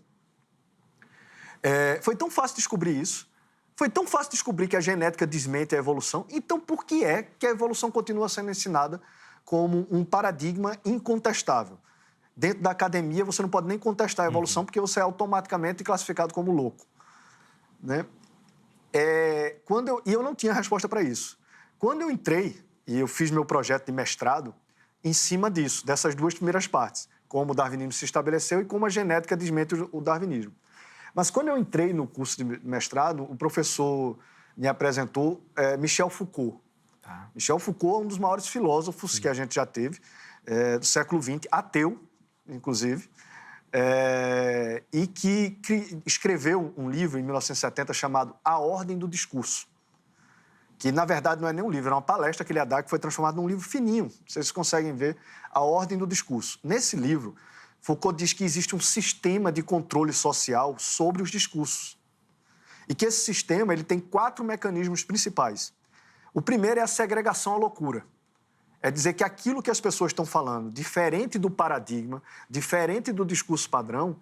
Foi tão fácil descobrir isso. Foi tão fácil descobrir que a genética desmente a evolução. Então, por que é que a evolução continua sendo ensinada como um paradigma incontestável? Dentro da academia, você não pode nem contestar a evolução, porque você é automaticamente classificado como louco. Né? E eu não tinha resposta para isso. Quando eu entrei, e eu fiz meu projeto de mestrado em cima disso, dessas 2 primeiras partes, como o darwinismo se estabeleceu e como a genética desmente o darwinismo. Mas quando eu entrei no curso de mestrado, o professor me apresentou Michel Foucault. Michel Foucault é um dos maiores filósofos que a gente já teve, do século XX, ateu, inclusive, e que escreveu um livro em 1970 chamado A Ordem do Discurso, que, na verdade, não é nem um livro, é uma palestra que ele ia dar, que foi transformada num livro fininho. Vocês conseguem ver a ordem do discurso. Nesse livro, Foucault diz que existe um sistema de controle social sobre os discursos. E que esse sistema ele tem 4 mecanismos principais. O primeiro é a segregação à loucura. É dizer que aquilo que as pessoas estão falando, diferente do paradigma, diferente do discurso padrão,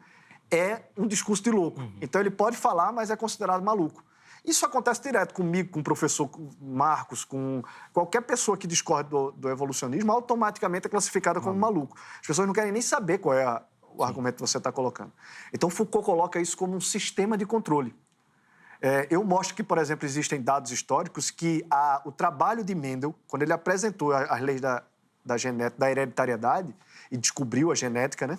é um discurso de louco. Então, ele pode falar, mas é considerado maluco. Isso acontece direto comigo, com o professor Marcos, com qualquer pessoa que discorde do evolucionismo, automaticamente é classificada como maluco. As pessoas não querem nem saber qual é o argumento que você está colocando. Então, Foucault coloca isso como um sistema de controle. Eu mostro que, por exemplo, existem dados históricos que o trabalho de Mendel, quando ele apresentou as leis da genética, da hereditariedade, e descobriu a genética, né,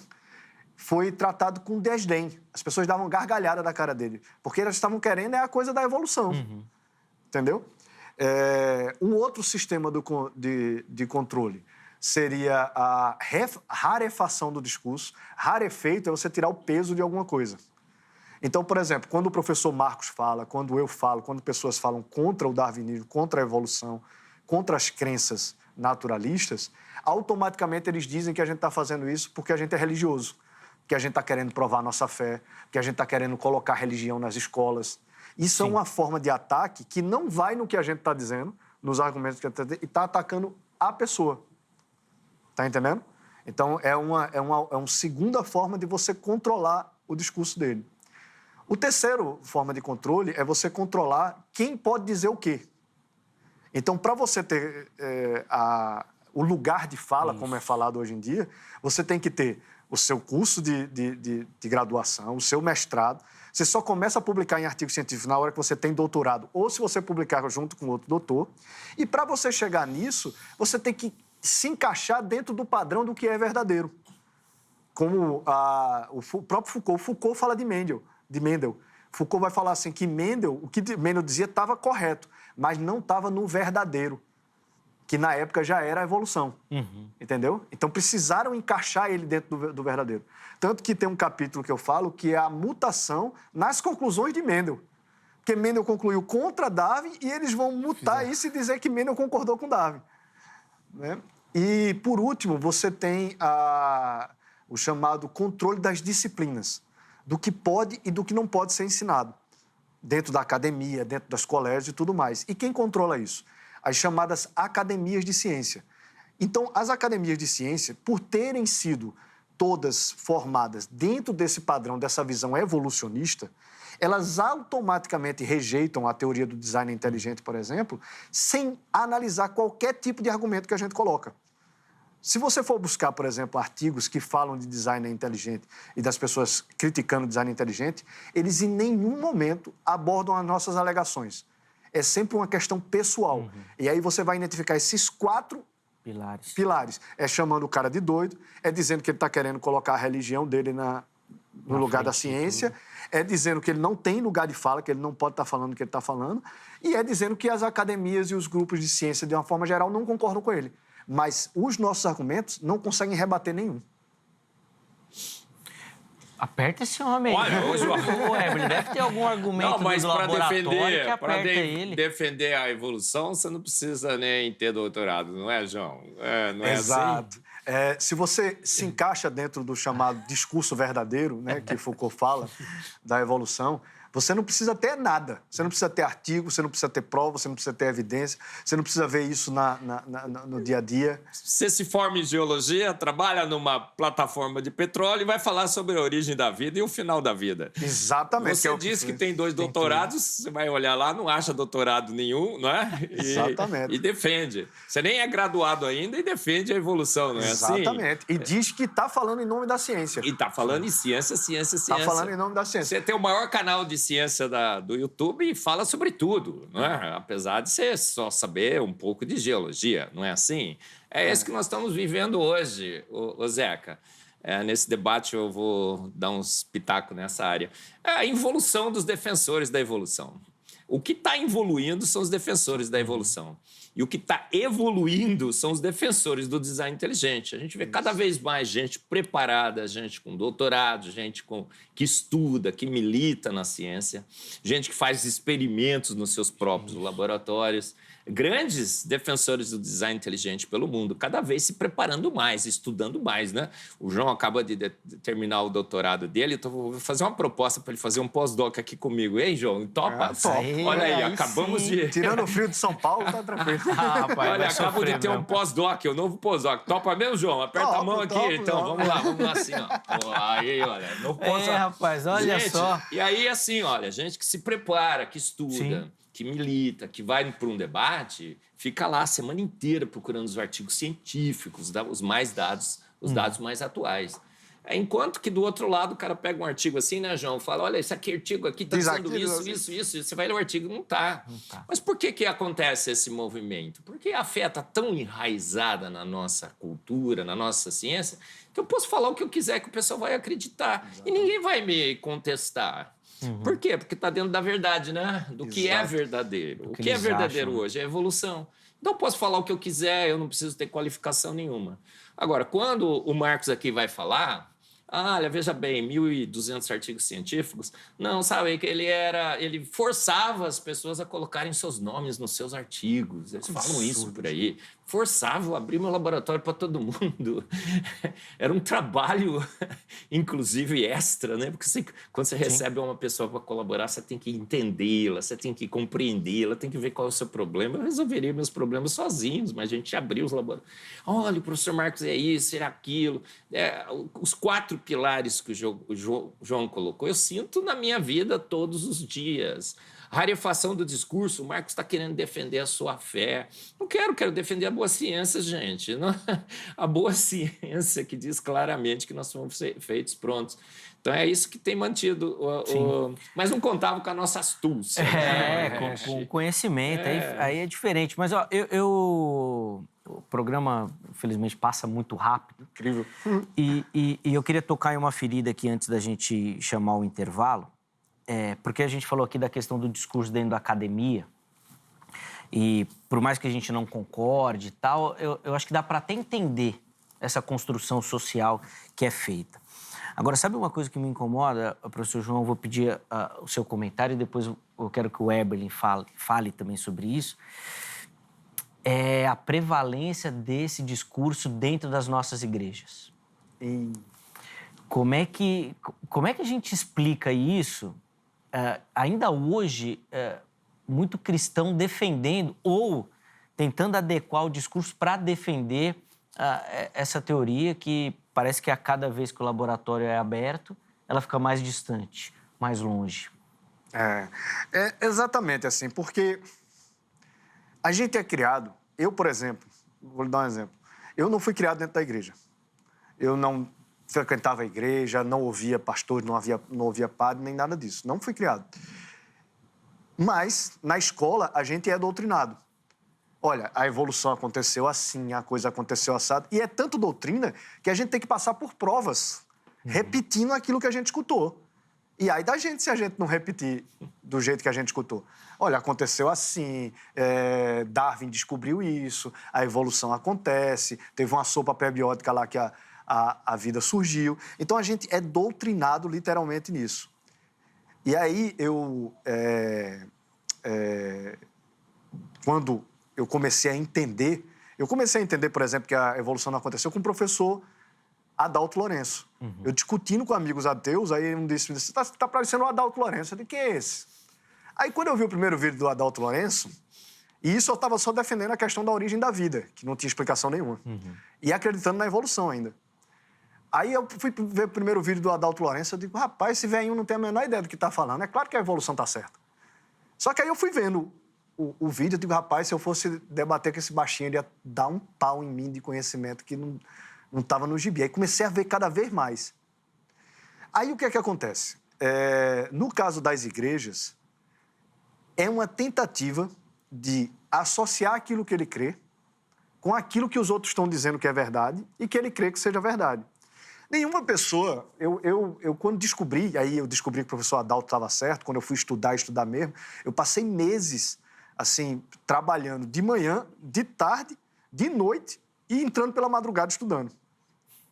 foi tratado com desdém. As pessoas davam gargalhada da cara dele, porque elas estavam querendo a coisa da evolução. Entendeu? Um outro sistema de controle seria a rarefação do discurso. Rarefeito é você tirar o peso de alguma coisa. Então, por exemplo, quando o professor Marcos fala, quando eu falo, quando pessoas falam contra o darwinismo, contra a evolução, contra as crenças naturalistas, automaticamente eles dizem que a gente está fazendo isso porque a gente é religioso, que a gente está querendo provar nossa fé, que a gente está querendo colocar religião nas escolas. Isso é uma forma de ataque que não vai no que a gente está dizendo, nos argumentos que a gente está dizendo, e está atacando a pessoa. Está entendendo? Então, é uma segunda forma de você controlar o discurso dele. O terceiro forma de controle é você controlar quem pode dizer o quê. Então, para você ter o lugar de fala, como é falado hoje em dia, você tem que ter o seu curso de graduação, o seu mestrado. Você só começa a publicar em artigo científico na hora que você tem doutorado, ou se você publicar junto com outro doutor. E para você chegar nisso, você tem que se encaixar dentro do padrão do que é verdadeiro. Como o próprio Foucault. Foucault fala de Mendel. Foucault vai falar assim que o que Mendel dizia estava correto, mas não estava no verdadeiro, que na época já era a evolução. Entendeu? Então, precisaram encaixar ele dentro do verdadeiro. Tanto que tem um capítulo que eu falo que é a mutação nas conclusões de Mendel. Porque Mendel concluiu contra Darwin e eles vão mutar isso e dizer que Mendel concordou com Darwin. Né? E, por último, você tem o chamado controle das disciplinas, do que pode e do que não pode ser ensinado, dentro da academia, dentro das colégios e tudo mais. E quem controla isso? As chamadas academias de ciência. Então, as academias de ciência, por terem sido todas formadas dentro desse padrão, dessa visão evolucionista, elas automaticamente rejeitam a teoria do design inteligente, por exemplo, sem analisar qualquer tipo de argumento que a gente coloca. Se você for buscar, por exemplo, artigos que falam de design inteligente e das pessoas criticando o design inteligente, eles em nenhum momento abordam as nossas alegações. É sempre uma questão pessoal. E aí você vai identificar esses 4 pilares. É chamando o cara de doido, é dizendo que ele está querendo colocar a religião dele no lugar da ciência, é dizendo que ele não tem lugar de fala, que ele não pode estar falando o que ele está falando, e é dizendo que as academias e os grupos de ciência, de uma forma geral, não concordam com ele. Mas os nossos argumentos não conseguem rebater nenhum. Aperta esse homem aí. Olha, hoje o Evelyn deve ter algum argumento do laboratório que aperta ele. Defender a evolução, você não precisa nem ter doutorado, não é, João? Não é Exato. Assim? Se você se encaixa dentro do chamado discurso verdadeiro, né, que Foucault fala, da evolução, você não precisa ter nada. Você não precisa ter artigo, você não precisa ter prova, você não precisa ter evidência, você não precisa ver isso no dia a dia. Você se forma em geologia, trabalha numa plataforma de petróleo e vai falar sobre a origem da vida e o final da vida. Exatamente. Você diz que tem 2 doutorados, você vai olhar lá, não acha doutorado nenhum, não é? Exatamente. E defende. Você nem é graduado ainda e defende a evolução, não é assim? Exatamente. E diz que está falando em nome da ciência. E está falando em ciência. Está falando em nome da ciência. Você tem o maior canal de ciência do YouTube e fala sobre tudo, não é? Apesar de você só saber um pouco de geologia, não é assim? É isso que nós estamos vivendo hoje, ô Zeca. Nesse debate eu vou dar uns pitacos nessa área. É a involução dos defensores da evolução. O que está evoluindo são os defensores da evolução. E o que está evoluindo são os defensores do design inteligente. A gente vê cada vez mais gente preparada, gente com doutorado, gente que estuda, que milita na ciência, gente que faz experimentos nos seus próprios laboratórios. grandes defensores do design inteligente pelo mundo, cada vez se preparando mais, estudando mais, né? O João acaba de terminar o doutorado dele, então vou fazer uma proposta para ele fazer um pós-doc aqui comigo. Ei, João, topa? Olha aí, acabamos de... Tirando o frio de São Paulo, tá tranquilo. Rapaz, olha, acabo de ter um pós-doc, o novo pós-doc. Topa mesmo, João? Aperta a mão aqui, então. Vamos lá assim, ó. Aí, olha. Novo pós-doc. Rapaz, olha gente, só. E aí, assim, olha, gente que se prepara, que estuda, sim, que milita, que vai para um debate, fica lá a semana inteira procurando os artigos científicos, os mais dados, os dados mais atuais. Enquanto que do outro lado o cara pega um artigo assim, né, João? Fala, olha, esse artigo aqui está dizendo isso. Você vai ler o artigo, não tá. Mas por que acontece esse movimento? Porque a fé está tão enraizada na nossa cultura, na nossa ciência, que eu posso falar o que eu quiser que o pessoal vai acreditar. Exato. E ninguém vai me contestar. Por quê? Porque está dentro da verdade, né? Do que é verdadeiro. O que é verdadeiro hoje é evolução. Então eu posso falar o que eu quiser, eu não preciso ter qualificação nenhuma. Agora, quando o Marcos aqui vai falar... olha, veja bem, 1.200 artigos científicos. Não, sabe, que ele forçava as pessoas a colocarem seus nomes nos seus artigos. Eles falam isso por aí. Forçava a abrir meu laboratório para todo mundo. Era um trabalho, inclusive, extra, né? Porque quando você recebe uma pessoa para colaborar, você tem que entendê-la, você tem que compreendê-la, tem que ver qual é o seu problema. Eu resolveria meus problemas sozinhos, mas a gente abriu os laboratórios. Olha, o professor Marcos é isso, é aquilo. Os 4 pilares que o João colocou, eu sinto na minha vida todos os dias. Rarefação do discurso, o Marcos está querendo defender a sua fé. Não quero defender a boa ciência, gente. Não, a boa ciência que diz claramente que nós somos feitos prontos. Então é isso que tem mantido. Mas não contava com a nossa astúcia. Com conhecimento, aí é diferente. Mas ó, o programa, infelizmente, passa muito rápido. Incrível. E eu queria tocar em uma ferida aqui antes da gente chamar o intervalo. Porque a gente falou aqui da questão do discurso dentro da academia. E por mais que a gente não concorde e tal, eu acho que dá para até entender essa construção social que é feita. Agora, sabe uma coisa que me incomoda, professor João? Eu vou pedir o seu comentário e depois eu quero que o Eberlin fale também sobre isso. É a prevalência desse discurso dentro das nossas igrejas. E como é que a gente explica isso? Ainda hoje, muito cristão defendendo ou tentando adequar o discurso para defender essa teoria que parece que a cada vez que o laboratório é aberto, ela fica mais distante, mais longe. É exatamente assim, porque a gente é criado... Eu, por exemplo, vou lhe dar um exemplo. Eu não fui criado dentro da igreja. Eu não frequentava a igreja, não ouvia pastor, não ouvia padre, nem nada disso. Não fui criado. Mas, na escola, a gente é doutrinado. Olha, a evolução aconteceu assim, a coisa aconteceu assado. E é tanto doutrina que a gente tem que passar por provas, repetindo aquilo que a gente escutou. E aí da gente, se a gente não repetir do jeito que a gente escutou. Olha, aconteceu assim, Darwin descobriu isso, a evolução acontece, teve uma sopa prebiótica lá que a vida surgiu. Então, a gente é doutrinado literalmente nisso. E aí, quando eu comecei a entender... por exemplo, que a evolução não aconteceu com o professor Adalto Lourenço. Eu discutindo com amigos ateus, aí um disse, você tá parecendo o Adalto Lourenço. Eu disse, quem é esse? Aí, quando eu vi o primeiro vídeo do Adalto Lourenço, e isso eu estava só defendendo a questão da origem da vida, que não tinha explicação nenhuma. E acreditando na evolução ainda. Aí eu fui ver o primeiro vídeo do Adalto Lourenço, eu digo, rapaz, esse velhinho não tem a menor ideia do que está falando. É claro que a evolução está certa. Só que aí eu fui vendo o vídeo, eu digo, rapaz, se eu fosse debater com esse baixinho, ele ia dar um pau em mim de conhecimento que não estava no gibi. Aí comecei a ver cada vez mais. Aí o que é que acontece? No caso das igrejas, é uma tentativa de associar aquilo que ele crê com aquilo que os outros estão dizendo que é verdade e que ele crê que seja verdade. Nenhuma pessoa... Eu quando descobri, aí eu descobri que o professor Adalto estava certo, quando eu fui estudar mesmo, eu passei meses, assim, trabalhando de manhã, de tarde, de noite e entrando pela madrugada estudando.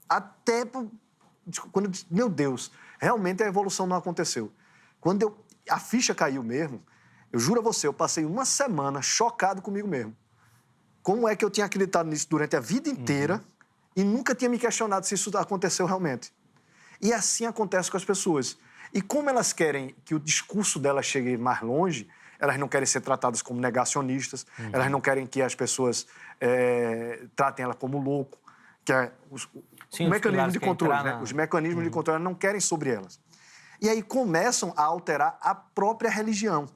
Até quando eu disse, meu Deus, realmente a evolução não aconteceu. Quando a ficha caiu mesmo, Eu juro a você, eu passei uma semana chocado comigo mesmo. Como é que eu tinha acreditado nisso durante a vida inteira e nunca tinha me questionado se isso aconteceu realmente? E assim acontece com as pessoas. E como elas querem que o discurso delas chegue mais longe, elas não querem ser tratadas como negacionistas, elas não querem que as pessoas tratem ela como louco, que é o mecanismo de controle, né? Os mecanismos de controle não querem sobre elas. E aí começam a alterar a própria religião.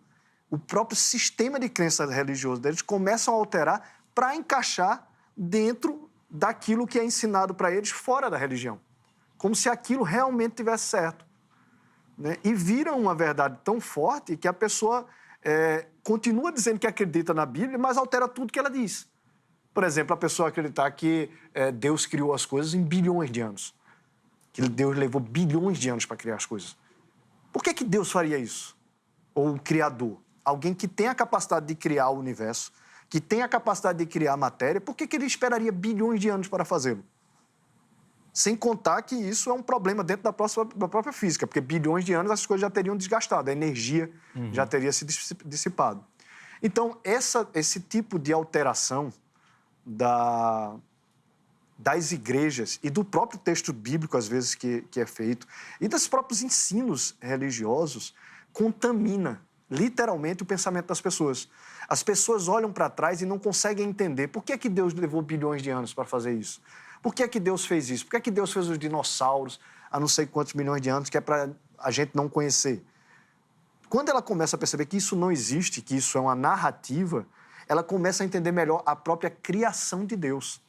O próprio sistema de crença religioso deles começam a alterar para encaixar dentro daquilo que é ensinado para eles fora da religião. Como se aquilo realmente tivesse certo. Né? E viram uma verdade tão forte que a pessoa continua dizendo que acredita na Bíblia, mas altera tudo que ela diz. Por exemplo, a pessoa acreditar que Deus criou as coisas em bilhões de anos. Que Deus levou bilhões de anos para criar as coisas. Por que Deus faria isso? Ou o Criador? Alguém que tem a capacidade de criar o universo, que tem a capacidade de criar a matéria, por que ele esperaria bilhões de anos para fazê-lo? Sem contar que isso é um problema dentro da própria física, porque bilhões de anos as coisas já teriam desgastado, a energia já teria se dissipado. Então, esse tipo de alteração das igrejas e do próprio texto bíblico, às vezes, que é feito, e dos próprios ensinos religiosos, contamina literalmente o pensamento das pessoas. As pessoas olham para trás e não conseguem entender por que Deus levou bilhões de anos para fazer isso. Por que Deus fez isso? Por que Deus fez os dinossauros há não sei quantos milhões de anos, que é para a gente não conhecer? Quando ela começa a perceber que isso não existe, que isso é uma narrativa, ela começa a entender melhor a própria criação de Deus.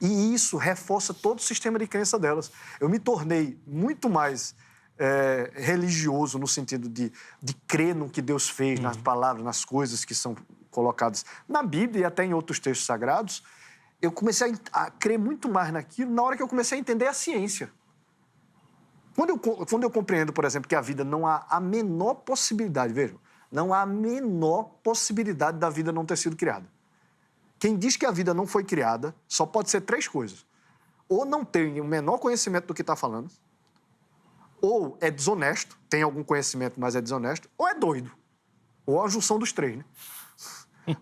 E isso reforça todo o sistema de crença delas. Eu me tornei muito mais religioso no sentido de crer no que Deus fez, nas palavras, nas coisas que são colocadas na Bíblia e até em outros textos sagrados. Eu comecei a crer muito mais naquilo na hora que eu comecei a entender a ciência. Quando eu compreendo, por exemplo, que a vida não há a menor possibilidade, vejam, não há a menor possibilidade da vida não ter sido criada. Quem diz que a vida não foi criada só pode ser 3 coisas. Ou não tem o menor conhecimento do que está falando, ou é desonesto, tem algum conhecimento, mas é desonesto, ou é doido. Ou a junção dos 3, né?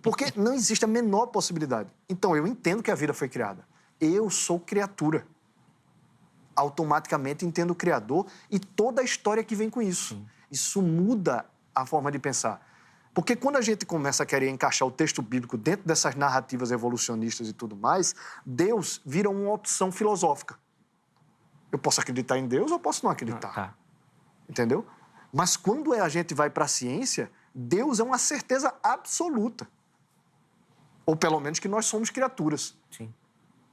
Porque não existe a menor possibilidade. Então, eu entendo que a vida foi criada. Eu sou criatura. Automaticamente entendo o Criador e toda a história que vem com isso. Sim. Isso muda a forma de pensar. Porque quando a gente começa a querer encaixar o texto bíblico dentro dessas narrativas evolucionistas e tudo mais, Deus vira uma opção filosófica. Eu posso acreditar em Deus ou posso não acreditar. Tá. Entendeu? Mas quando a gente vai para a ciência, Deus é uma certeza absoluta. Ou pelo menos que nós somos criaturas. Sim.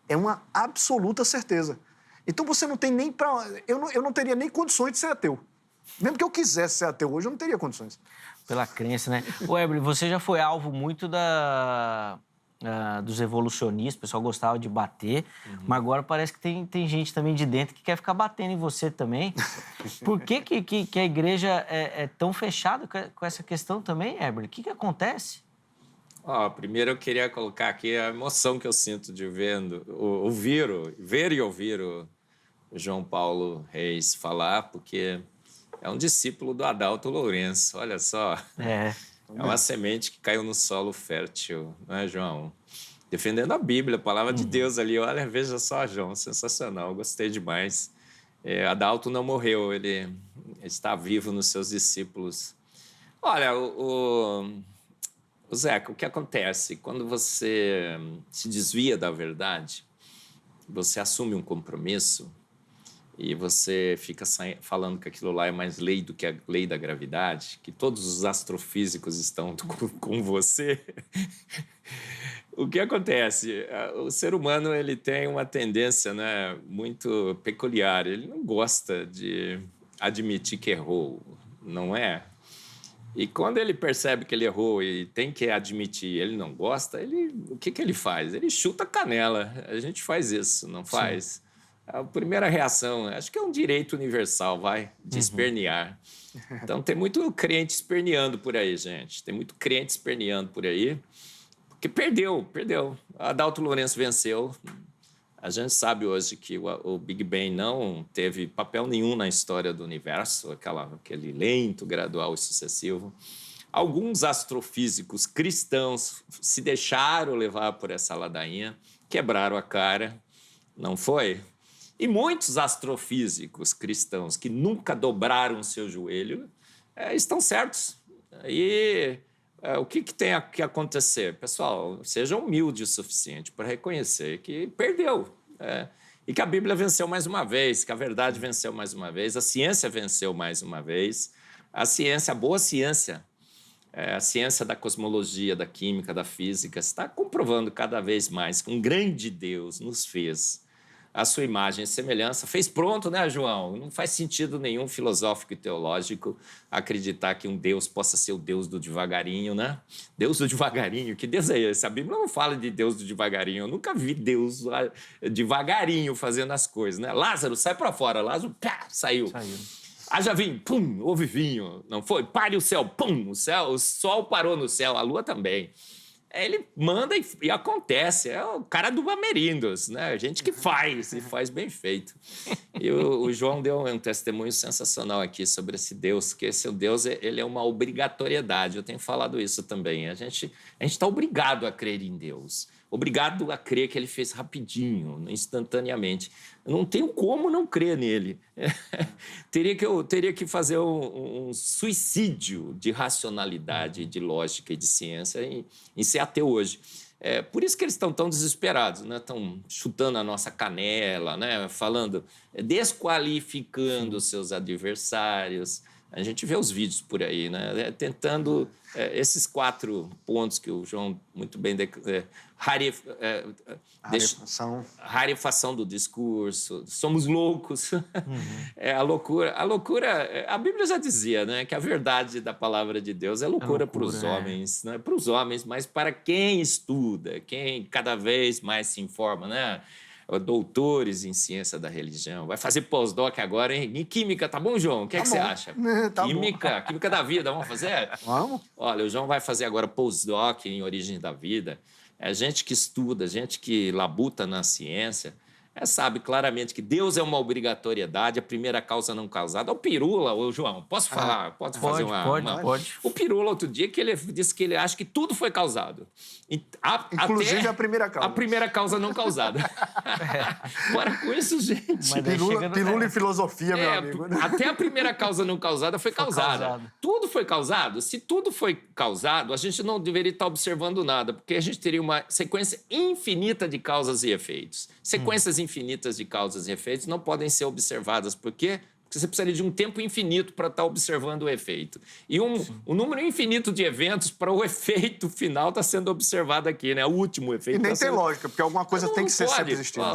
É uma absoluta certeza. Então você não tem nem para... Eu não teria nem condições de ser ateu. Mesmo que eu quisesse ser ateu hoje, eu não teria condições. Pela crença, né? Ô, Éber, você já foi alvo muito dos evolucionistas, o pessoal gostava de bater, mas agora parece que tem gente também de dentro que quer ficar batendo em você também. Por que a igreja é tão fechada com essa questão também, Éber? O que acontece? Primeiro eu queria colocar aqui a emoção que eu sinto de ver e ouvir o João Paulo Reis falar, porque é um discípulo do Adalto Lourenço, olha só. É uma semente que caiu no solo fértil, não é, João? Defendendo a Bíblia, a palavra de Deus ali. Olha, veja só, João, sensacional, gostei demais. Adalto não morreu, ele está vivo nos seus discípulos. Olha, Zeca, o que acontece? Quando você se desvia da verdade, você assume um compromisso e você fica falando que aquilo lá é mais lei do que a lei da gravidade, que todos os astrofísicos estão com você. O que acontece? O ser humano ele tem uma tendência, né, muito peculiar. Ele não gosta de admitir que errou, não é? E quando ele percebe que ele errou e tem que admitir, ele não gosta, o que ele faz? Ele chuta a canela. A gente faz isso, não faz? Sim. A primeira reação, acho que é um direito universal, de espernear. Então, tem muito crente esperneando por aí, gente. Tem muito crente esperneando por aí, porque perdeu. Adalto Lourenço venceu. A gente sabe hoje que o Big Bang não teve papel nenhum na história do universo, aquele lento, gradual e sucessivo. Alguns astrofísicos cristãos se deixaram levar por essa ladainha, quebraram a cara, não foi? E muitos astrofísicos cristãos que nunca dobraram seu joelho estão certos. E o que tem que acontecer? Pessoal, seja humilde o suficiente para reconhecer que perdeu. E que a Bíblia venceu mais uma vez, que a verdade venceu mais uma vez, a ciência venceu mais uma vez. A ciência, a boa ciência, a ciência da cosmologia, da química, da física, está comprovando cada vez mais que um grande Deus nos fez a sua imagem e semelhança. Fez pronto, né, João? Não faz sentido nenhum filosófico e teológico acreditar que um Deus possa ser o Deus do devagarinho, né? Deus do devagarinho, que Deus é esse? A Bíblia não fala de Deus do devagarinho. Eu nunca vi Deus devagarinho fazendo as coisas, né? Lázaro, sai para fora. Lázaro, pá, saiu. Haja vinho, pum, houve vinho. Não foi? Pare o céu, pum, o sol parou no céu, a lua também. Ele manda e acontece. É o cara do Bamerindos, né? A gente que faz, e faz bem feito. E o João deu um testemunho sensacional aqui sobre esse Deus, que esse Deus ele é uma obrigatoriedade. Eu tenho falado isso também. A gente está obrigado a crer em Deus. Obrigado a crer que ele fez rapidinho, instantaneamente. Eu não tenho como não crer nele. Teria que fazer um suicídio de racionalidade, de lógica e de ciência em ser ateu hoje. Por isso que eles estão tão desesperados, né? Estão chutando a nossa canela, né? Falando, desqualificando seus adversários. A gente vê os vídeos por aí, né? Tentando esses 4 pontos que o João muito bem... rarefação do discurso, somos loucos. A loucura... A Bíblia já dizia, né, que a verdade da palavra de Deus é loucura para os homens, né? Para os homens, mas para quem estuda, quem cada vez mais se informa, né? Doutores em ciência da religião. Vai fazer pós-doc agora em química, tá bom, João? O que é que você acha? Química da vida, vamos fazer? Vamos. Olha, o João vai fazer agora pós-doc em origem da vida. É gente que estuda, gente que labuta na ciência, sabe claramente que Deus é uma obrigatoriedade, a primeira causa não causada. O Pirula, ô João, posso falar? Pode fazer Pode. O Pirula, outro dia, que ele disse que ele acha que tudo foi causado. Inclusive até a primeira causa. A primeira causa não causada. Para com isso, gente. Pirula e filosofia, meu amigo. Até a primeira causa não causada foi causada. Tudo foi causado. Se tudo foi causado, a gente não deveria estar observando nada, porque a gente teria uma sequência infinita de causas e efeitos. Sequências infinitas de causas e efeitos não podem ser observadas. Por quê? Porque você precisaria de um tempo infinito para estar observando o efeito. E um número infinito de eventos para o efeito final estar sendo observado aqui, né? O último efeito. E nem tem lógica, porque alguma coisa tem que ser sempre existindo.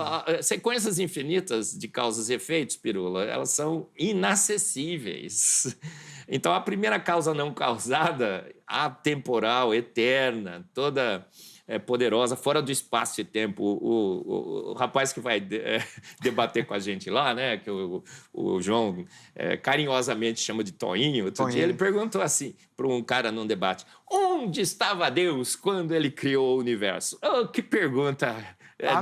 Sequências infinitas de causas e efeitos, Pirula, elas são inacessíveis. Então, a primeira causa não causada, atemporal, eterna, toda... poderosa, fora do espaço e tempo. O rapaz que vai debater com a gente lá, né, que o João carinhosamente chama de Toinho, outro dia ele perguntou assim para um cara num debate: onde estava Deus quando ele criou o universo? Oh, que pergunta!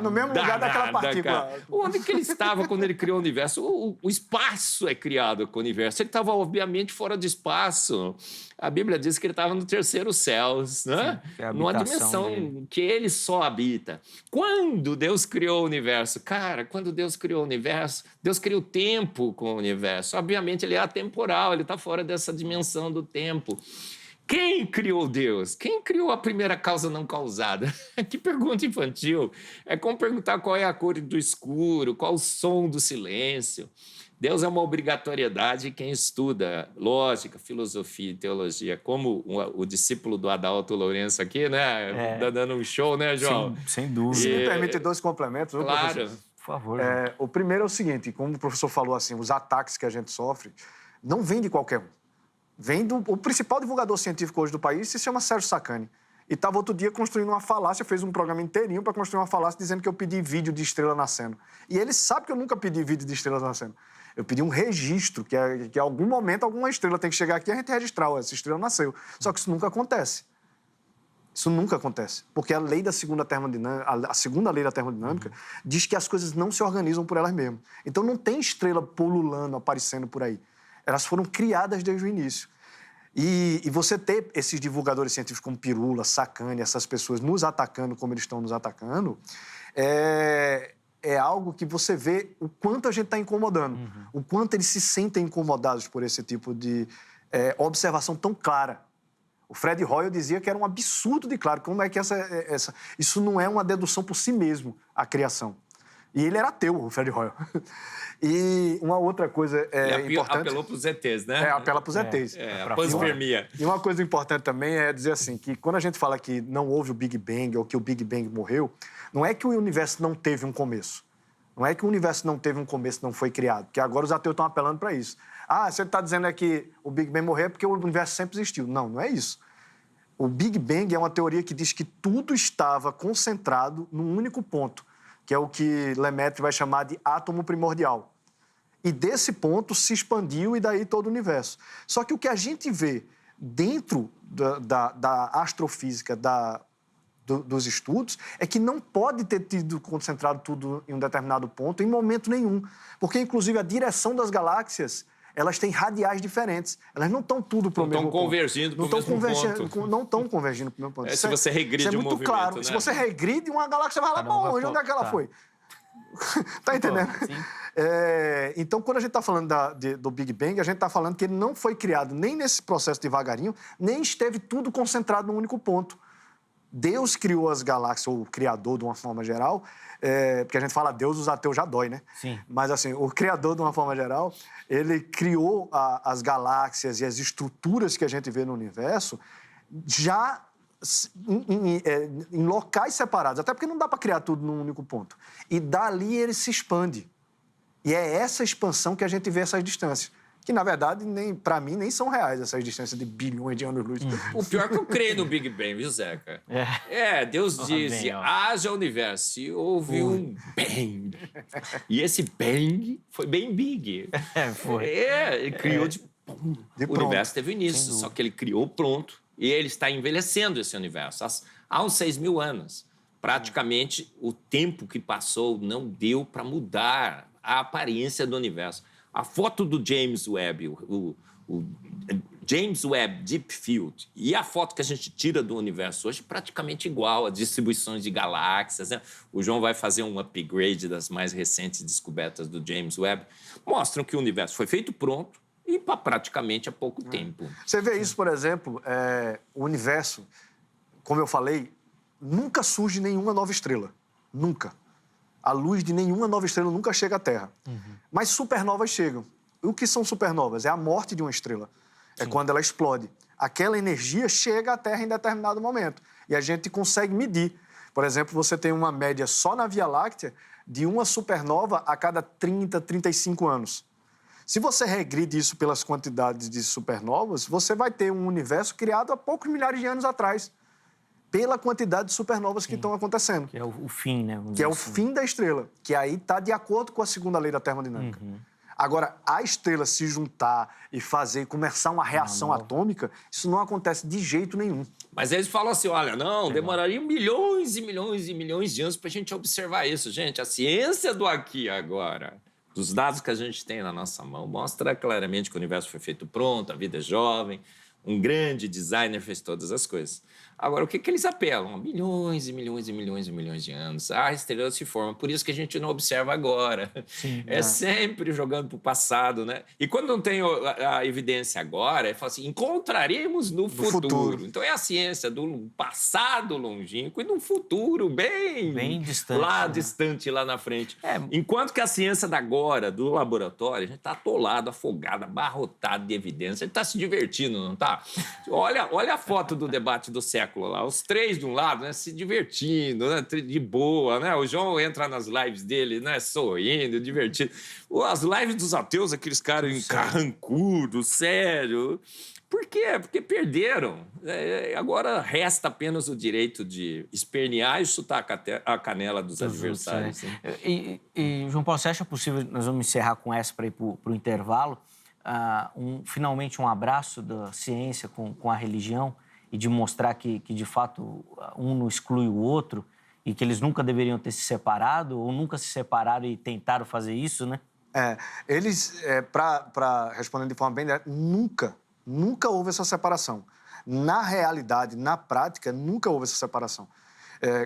No mesmo lugar daquela partícula. Cara. Onde que ele estava quando ele criou o universo? O espaço é criado com o universo. Ele estava, obviamente, fora do espaço. A Bíblia diz que ele estava no terceiro céu, né? Sim, numa dimensão dele. que ele só habita. Quando Deus criou o universo? Cara, quando Deus criou o universo, Deus criou o tempo com o universo. Obviamente, ele é atemporal, ele está fora dessa dimensão do tempo. Quem criou Deus? Quem criou a primeira causa não causada? Que pergunta infantil. É como perguntar qual é a cor do escuro, qual o som do silêncio. Deus é uma obrigatoriedade. Quem estuda lógica, filosofia e teologia, como o discípulo do Adalto Lourenço aqui, né? Dando um show, né, João? Sem dúvida. Se me permite 2 complementos. Claro. Por favor. O primeiro é o seguinte, como o professor falou, assim, os ataques que a gente sofre não vêm de qualquer um. Vem o principal divulgador científico hoje do país, se chama Sérgio Sacani. E estava outro dia construindo uma falácia, fez um programa inteirinho para construir uma falácia dizendo que eu pedi vídeo de estrela nascendo. E ele sabe que eu nunca pedi vídeo de estrela nascendo. Eu pedi um registro, que em algum momento alguma estrela tem que chegar aqui e a gente registrar, essa estrela nasceu. Só que isso nunca acontece. Isso nunca acontece. Porque a lei da segunda termodinâmica, a segunda lei da termodinâmica, diz que as coisas não se organizam por elas mesmas. Então não tem estrela pululando, aparecendo por aí. Elas foram criadas desde o início. E você ter esses divulgadores científicos como Pirula, Sacani, essas pessoas nos atacando como eles estão nos atacando, é algo que você vê o quanto a gente está incomodando, o quanto eles se sentem incomodados por esse tipo de observação tão clara. O Fred Hoyle dizia que era um absurdo de claro. Como é que isso não é uma dedução por si mesmo, a criação? E ele era ateu, o Fred Hoyle. E uma outra coisa importante... apelou para os ETs, né? Apela para os ETs. A panspermia. E uma coisa importante também é dizer assim, que quando a gente fala que não houve o Big Bang ou que o Big Bang morreu, não é que o universo não teve um começo. Não é que o universo não teve um começo, não foi criado. Porque agora os ateus estão apelando para isso. Você está dizendo que o Big Bang morreu porque o universo sempre existiu. Não, não é isso. O Big Bang é uma teoria que diz que tudo estava concentrado num único ponto, que é o que Lemaitre vai chamar de átomo primordial. E desse ponto se expandiu e daí todo o universo. Só que o que a gente vê dentro da astrofísica, dos estudos, é que não pode ter tido concentrado tudo em um determinado ponto em momento nenhum. Porque, inclusive, a direção das galáxias, elas têm radiais diferentes. Elas não estão tudo para o mesmo ponto. Não estão convergindo para o mesmo ponto. Não estão convergindo para o mesmo ponto. Se você regride um movimento, muito claro. Né? Se você regride, uma galáxia vai lá para onde? Onde é que ela foi? Tá entendendo? Então, quando a gente está falando do Big Bang, a gente está falando que ele não foi criado nem nesse processo devagarinho, nem esteve tudo concentrado num único ponto. Deus criou as galáxias, ou o Criador, de uma forma geral, porque a gente fala Deus, os ateus já dói, né? Sim. Mas, assim, o Criador, de uma forma geral, ele criou as galáxias e as estruturas que a gente vê no universo já em locais separados, até porque não dá para criar tudo num único ponto. E dali ele se expande. E é essa expansão que a gente vê essas distâncias. Que, na verdade, para mim, nem são reais essas distâncias de bilhões de anos-luz. O pior é que eu creio no Big Bang, viu, Zeca? Deus disse, haja universo. E houve um bang. E esse bang foi bem big. Foi. Ele criou o universo teve início, só que ele criou pronto. E ele está envelhecendo esse universo há uns 6.000 anos. Praticamente, o tempo que passou não deu para mudar a aparência do universo. A foto do James Webb, o James Webb Deep Field, e a foto que a gente tira do universo hoje, praticamente igual, as distribuições de galáxias, né? O João vai fazer um upgrade das mais recentes descobertas do James Webb, mostram que o universo foi feito pronto e praticamente há pouco tempo. Você vê isso, por exemplo, o universo, como eu falei, nunca surge nenhuma nova estrela. Nunca. A luz de nenhuma nova estrela nunca chega à Terra. Mas supernovas chegam. E o que são supernovas? É a morte de uma estrela. É quando ela explode. Aquela energia chega à Terra em determinado momento. E a gente consegue medir. Por exemplo, você tem uma média só na Via Láctea de uma supernova a cada 30, 35 anos. Se você regride isso pelas quantidades de supernovas, você vai ter um universo criado há poucos milhares de anos atrás, pela quantidade de supernovas que estão acontecendo. Que é o fim, né? Que é o fim da estrela, que aí está de acordo com a segunda lei da termodinâmica. Agora, a estrela se juntar e começar uma reação atômica, isso não acontece de jeito nenhum. Mas eles falam assim, olha, demoraria milhões e milhões e milhões de anos para a gente observar isso. Gente, a ciência do aqui e agora, dos dados que a gente tem na nossa mão, mostra claramente que o universo foi feito pronto, a vida é jovem, um grande designer fez todas as coisas. Agora, o que eles apelam? Milhões e milhões e milhões e milhões de anos. A estrela se forma, por isso que a gente não observa agora. Sim, sempre jogando para o passado, né? E quando não tem a evidência agora, fala assim, encontraremos no futuro. Então, é a ciência do passado longínquo e do futuro bem distante. Distante, lá na frente. Enquanto que a ciência da agora, do laboratório, a gente está atolado, afogado, abarrotado de evidência. A gente está se divertindo, não está? Olha a foto do debate do século lá, os três de um lado, né, se divertindo, né, de boa, né? O João entra nas lives dele, né, sorrindo, divertido. As lives dos ateus, aqueles caras carrancudos, sério. Por quê? Porque perderam. Agora resta apenas o direito de espernear e chutar a canela dos adversários. E, João Paulo, você acha possível, nós vamos encerrar com essa para ir para o intervalo, finalmente um abraço da ciência com a religião, e de mostrar que, de fato, um não exclui o outro e que eles nunca deveriam ter se separado ou nunca se separaram e tentaram fazer isso, né? Eles, para responder de forma bem direta, nunca Nunca houve essa separação. Na realidade, na prática, nunca houve essa separação.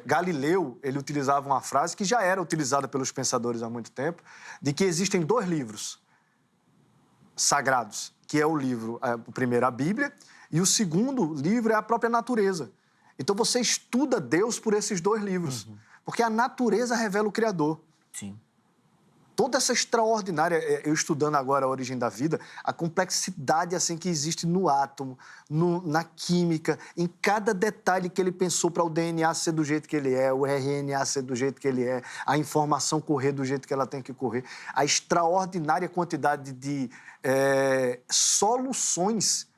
Galileu, ele utilizava uma frase que já era utilizada pelos pensadores há muito tempo, de que existem 2 livros sagrados, que é o primeiro, a Bíblia, e o segundo livro é a própria natureza. Então, você estuda Deus por esses 2 livros, porque a natureza revela o Criador. Sim. Toda essa extraordinária, eu estudando agora a origem da vida, a complexidade assim que existe no átomo, na química, em cada detalhe que ele pensou para o DNA ser do jeito que ele é, o RNA ser do jeito que ele é, a informação correr do jeito que ela tem que correr, a extraordinária quantidade de soluções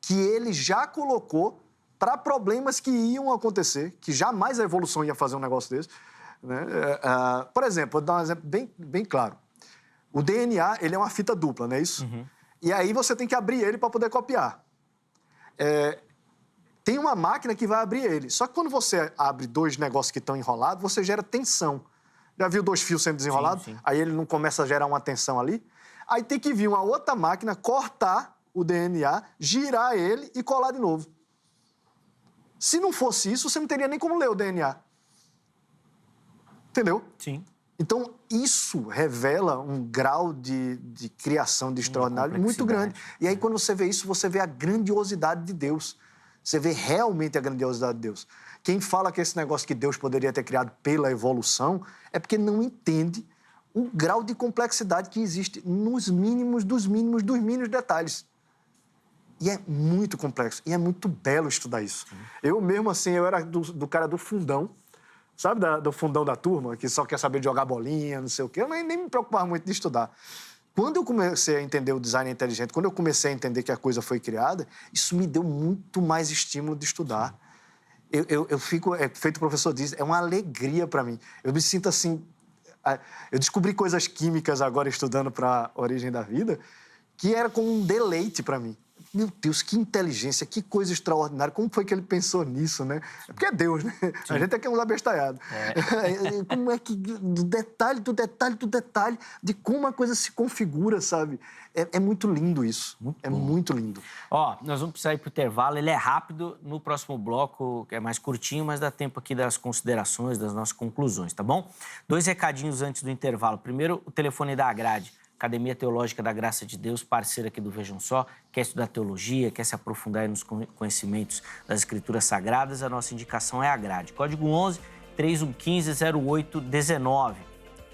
que ele já colocou para problemas que iam acontecer, que jamais a evolução ia fazer um negócio desse. Né? Por exemplo, vou dar um exemplo bem claro. O DNA, ele é uma fita dupla, não é isso? E aí você tem que abrir ele para poder copiar. Tem uma máquina que vai abrir ele. Só que quando você abre 2 negócios que estão enrolados, você gera tensão. Já viu 2 fios sendo desenrolados? Sim. Aí ele não começa a gerar uma tensão ali? Aí tem que vir uma outra máquina, cortar o DNA, girar ele e colar de novo. Se não fosse isso, você não teria nem como ler o DNA. Entendeu? Sim. Então, isso revela um grau de criação de extraordinário muito grande. E aí, quando você vê isso, você vê a grandiosidade de Deus. Você vê realmente a grandiosidade de Deus. Quem fala que esse negócio que Deus poderia ter criado pela evolução é porque não entende o grau de complexidade que existe nos mínimos dos mínimos dos mínimos detalhes. E é muito complexo. E é muito belo estudar isso. Eu mesmo, assim, eu era do cara do fundão. Sabe do fundão da turma, que só quer saber de jogar bolinha, não sei o quê? Eu nem me preocupava muito de estudar. Quando eu comecei a entender o design inteligente, quando eu comecei a entender que a coisa foi criada, isso me deu muito mais estímulo de estudar. Eu fico, feito o professor diz, é uma alegria para mim. Eu me sinto assim... Eu descobri coisas químicas agora estudando para a origem da vida, que era como um deleite para mim. Meu Deus, que inteligência, que coisa extraordinária. Como foi que ele pensou nisso, né? É porque é Deus, né? Sim. A gente é que é um abestalhado. Como é que... Do detalhe de como a coisa se configura, sabe? É muito lindo isso. Muito lindo. Ó, nós vamos precisar ir pro intervalo. Ele é rápido. No próximo bloco, que é mais curtinho, mas dá tempo aqui das considerações, das nossas conclusões, tá bom? 2 recadinhos antes do intervalo. Primeiro, o telefone da Agrade. Academia Teológica da Graça de Deus, parceira aqui do Vejam Só, quer estudar teologia, quer se aprofundar nos conhecimentos das Escrituras Sagradas, a nossa indicação é a Agrade. Código 11 3115-0819.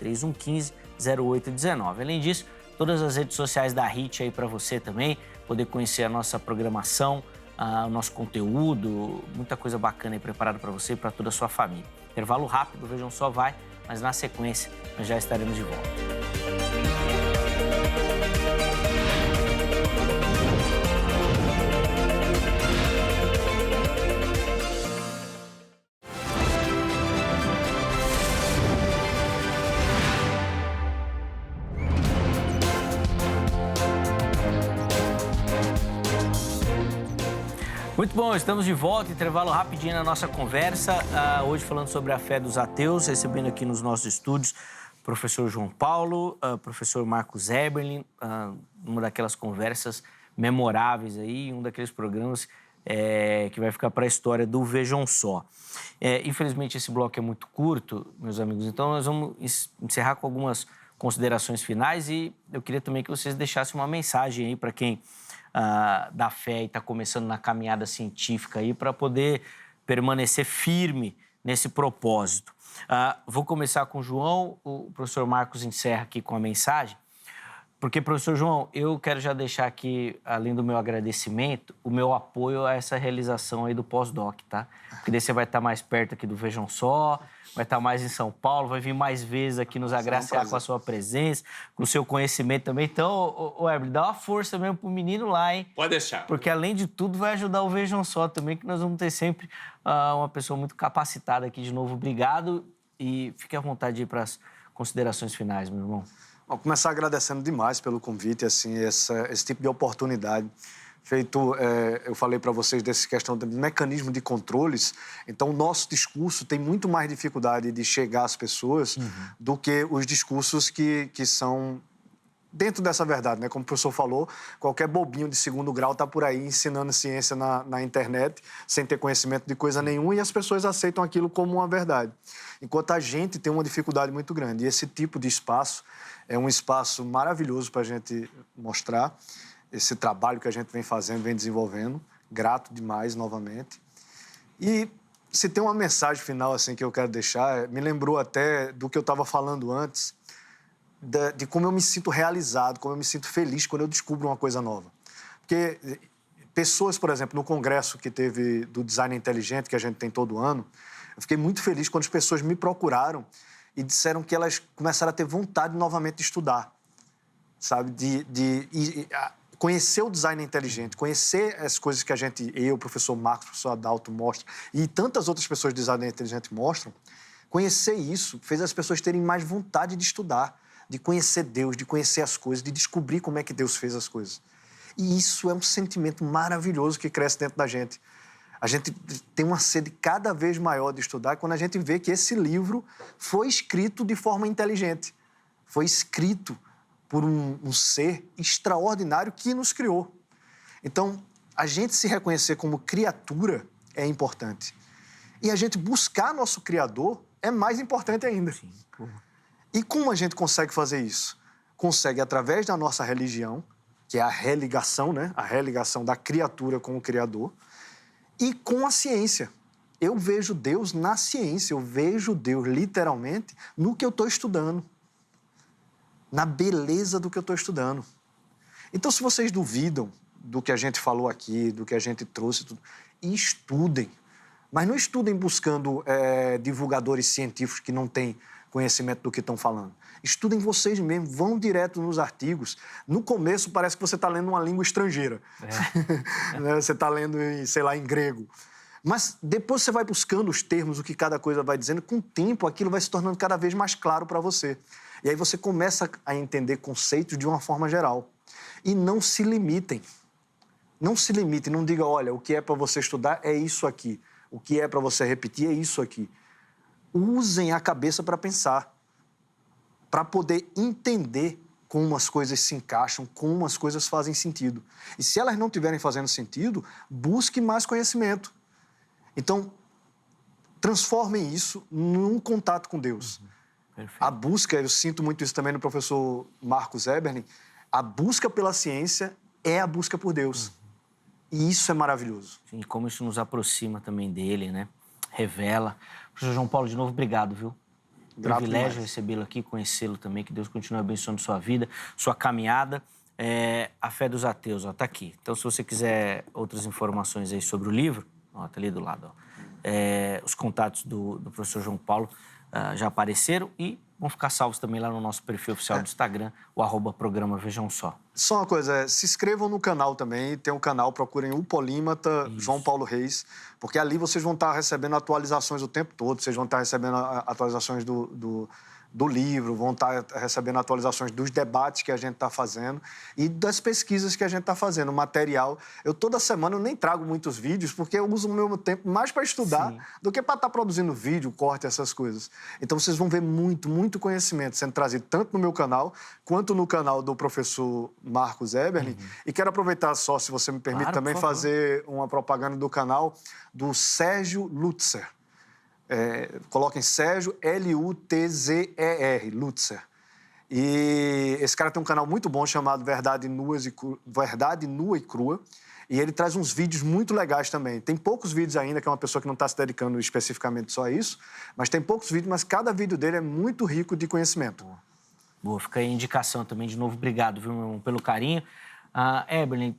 3115-0819. Além disso, todas as redes sociais da HIT aí para você também, poder conhecer a nossa programação, o nosso conteúdo, muita coisa bacana aí preparada para você e para toda a sua família. Intervalo rápido, Vejam Só vai, mas na sequência nós já estaremos de volta. Muito bom, estamos de volta, intervalo rapidinho na nossa conversa. Hoje falando sobre a fé dos ateus, recebendo aqui nos nossos estúdios o professor João Paulo, o professor Marcos Eberlin, uma daquelas conversas memoráveis aí, um daqueles programas que vai ficar para a história do Vejam Só. Infelizmente esse bloco é muito curto, meus amigos, então nós vamos encerrar com algumas considerações finais e eu queria também que vocês deixassem uma mensagem aí para quem da fé e está começando na caminhada científica aí para poder permanecer firme nesse propósito. Vou começar com o João, o professor Marcos encerra aqui com a mensagem, porque, professor João, eu quero já deixar aqui, além do meu agradecimento, o meu apoio a essa realização aí do pós-doc, tá? Porque daí você vai estar mais perto aqui do Vejam Só, vai estar mais em São Paulo, vai vir mais vezes aqui nos agraciar com a sua presença, com o seu conhecimento também. Então, Eberlin, dá uma força mesmo pro menino lá, hein? Pode deixar. Porque, além de tudo, vai ajudar o Vejam Só também, que nós vamos ter sempre uma pessoa muito capacitada aqui de novo. Obrigado e fique à vontade de ir para as considerações finais, meu irmão. Vou começar agradecendo demais pelo convite, assim, esse tipo de oportunidade. Eu falei para vocês dessa questão do mecanismo de controles, então o nosso discurso tem muito mais dificuldade de chegar às pessoas do que os discursos que são dentro dessa verdade, né? Como o professor falou, qualquer bobinho de segundo grau está por aí ensinando ciência na internet, sem ter conhecimento de coisa nenhuma, e as pessoas aceitam aquilo como uma verdade. Enquanto a gente tem uma dificuldade muito grande. E esse tipo de espaço é um espaço maravilhoso para a gente mostrar esse trabalho que a gente vem fazendo, vem desenvolvendo. Grato demais, novamente. E se tem uma mensagem final assim, que eu quero deixar, me lembrou até do que eu estava falando antes, de como eu me sinto realizado, como eu me sinto feliz quando eu descubro uma coisa nova. Porque pessoas, por exemplo, no congresso que teve do Design Inteligente, que a gente tem todo ano, eu fiquei muito feliz quando as pessoas me procuraram e disseram que elas começaram a ter vontade novamente de estudar, sabe? Conhecer o design inteligente, conhecer as coisas que eu, o professor Marcos, o professor Adalto mostra, e tantas outras pessoas de design inteligente mostram, conhecer isso fez as pessoas terem mais vontade de estudar, de conhecer Deus, de conhecer as coisas, de descobrir como é que Deus fez as coisas. E isso é um sentimento maravilhoso que cresce dentro da gente. A gente tem uma sede cada vez maior de estudar quando a gente vê que esse livro foi escrito de forma inteligente. Foi escrito por um ser extraordinário que nos criou. Então, a gente se reconhecer como criatura é importante. E a gente buscar nosso Criador é mais importante ainda. Sim. E como a gente consegue fazer isso? Consegue através da nossa religião, que é a religação, né? A religação da criatura com o Criador, e com a ciência. Eu vejo Deus na ciência, eu vejo Deus literalmente no que eu estou estudando, na beleza do que eu estou estudando. Então, se vocês duvidam do que a gente falou aqui, do que a gente trouxe, tudo, estudem. Mas não estudem buscando divulgadores científicos que não têm conhecimento do que estão falando. Estudem vocês mesmos, vão direto nos artigos. No começo, parece que você está lendo uma língua estrangeira. Você está lendo, sei lá, em grego. Mas depois você vai buscando os termos, o que cada coisa vai dizendo. Com o tempo, aquilo vai se tornando cada vez mais claro para você. E aí você começa a entender conceitos de uma forma geral. E não se limitem. Não se limitem, não diga, olha, o que é para você estudar é isso aqui. O que é para você repetir é isso aqui. Usem a cabeça para pensar, para poder entender como as coisas se encaixam, como as coisas fazem sentido. E se elas não estiverem fazendo sentido, busque mais conhecimento. Então, transformem isso num contato com Deus. Perfeito. A busca, eu sinto muito isso também no professor Marcos Eberlin, a busca pela ciência é a busca por Deus. E isso é maravilhoso. Sim, como isso nos aproxima também dele, né? Revela. Professor João Paulo, de novo, obrigado, viu? Grato Privilégio demais. recebê-lo aqui, conhecê-lo também, que Deus continue abençoando sua vida, sua caminhada. A Fé dos Ateus, ó, tá aqui. Então, se você quiser outras informações aí sobre o livro, ó, tá ali do lado, ó. Os contatos do professor João Paulo já apareceram e vão ficar salvos também lá no nosso perfil oficial do Instagram, o @programa Vejam Só. Só uma coisa, se inscrevam no canal também, tem um canal, procurem o Polímata João Paulo Reis, porque ali vocês vão estar recebendo atualizações o tempo todo, vocês vão estar recebendo atualizações do livro, vão estar recebendo atualizações dos debates que a gente está fazendo e das pesquisas que a gente está fazendo, o material. Toda semana eu nem trago muitos vídeos, porque eu uso o meu tempo mais para estudar do que para estar produzindo vídeo, corte, essas coisas. Então vocês vão ver muito conhecimento sendo trazido tanto no meu canal, quanto no canal do professor Marcos Eberlin. E quero aproveitar só, se você me permite, Claro, também por favor. fazer uma propaganda do canal do Sérgio Lutzer. Coloquem Sérgio, Lutzer, Lutzer. E esse cara tem um canal muito bom chamado Verdade Nua e Crua. E ele traz uns vídeos muito legais também. Tem poucos vídeos ainda, que é uma pessoa que não está se dedicando especificamente só a isso, mas tem poucos vídeos, mas cada vídeo dele é muito rico de conhecimento. Boa, fica aí a indicação também. De novo, obrigado, viu, meu irmão, pelo carinho. Eberlin,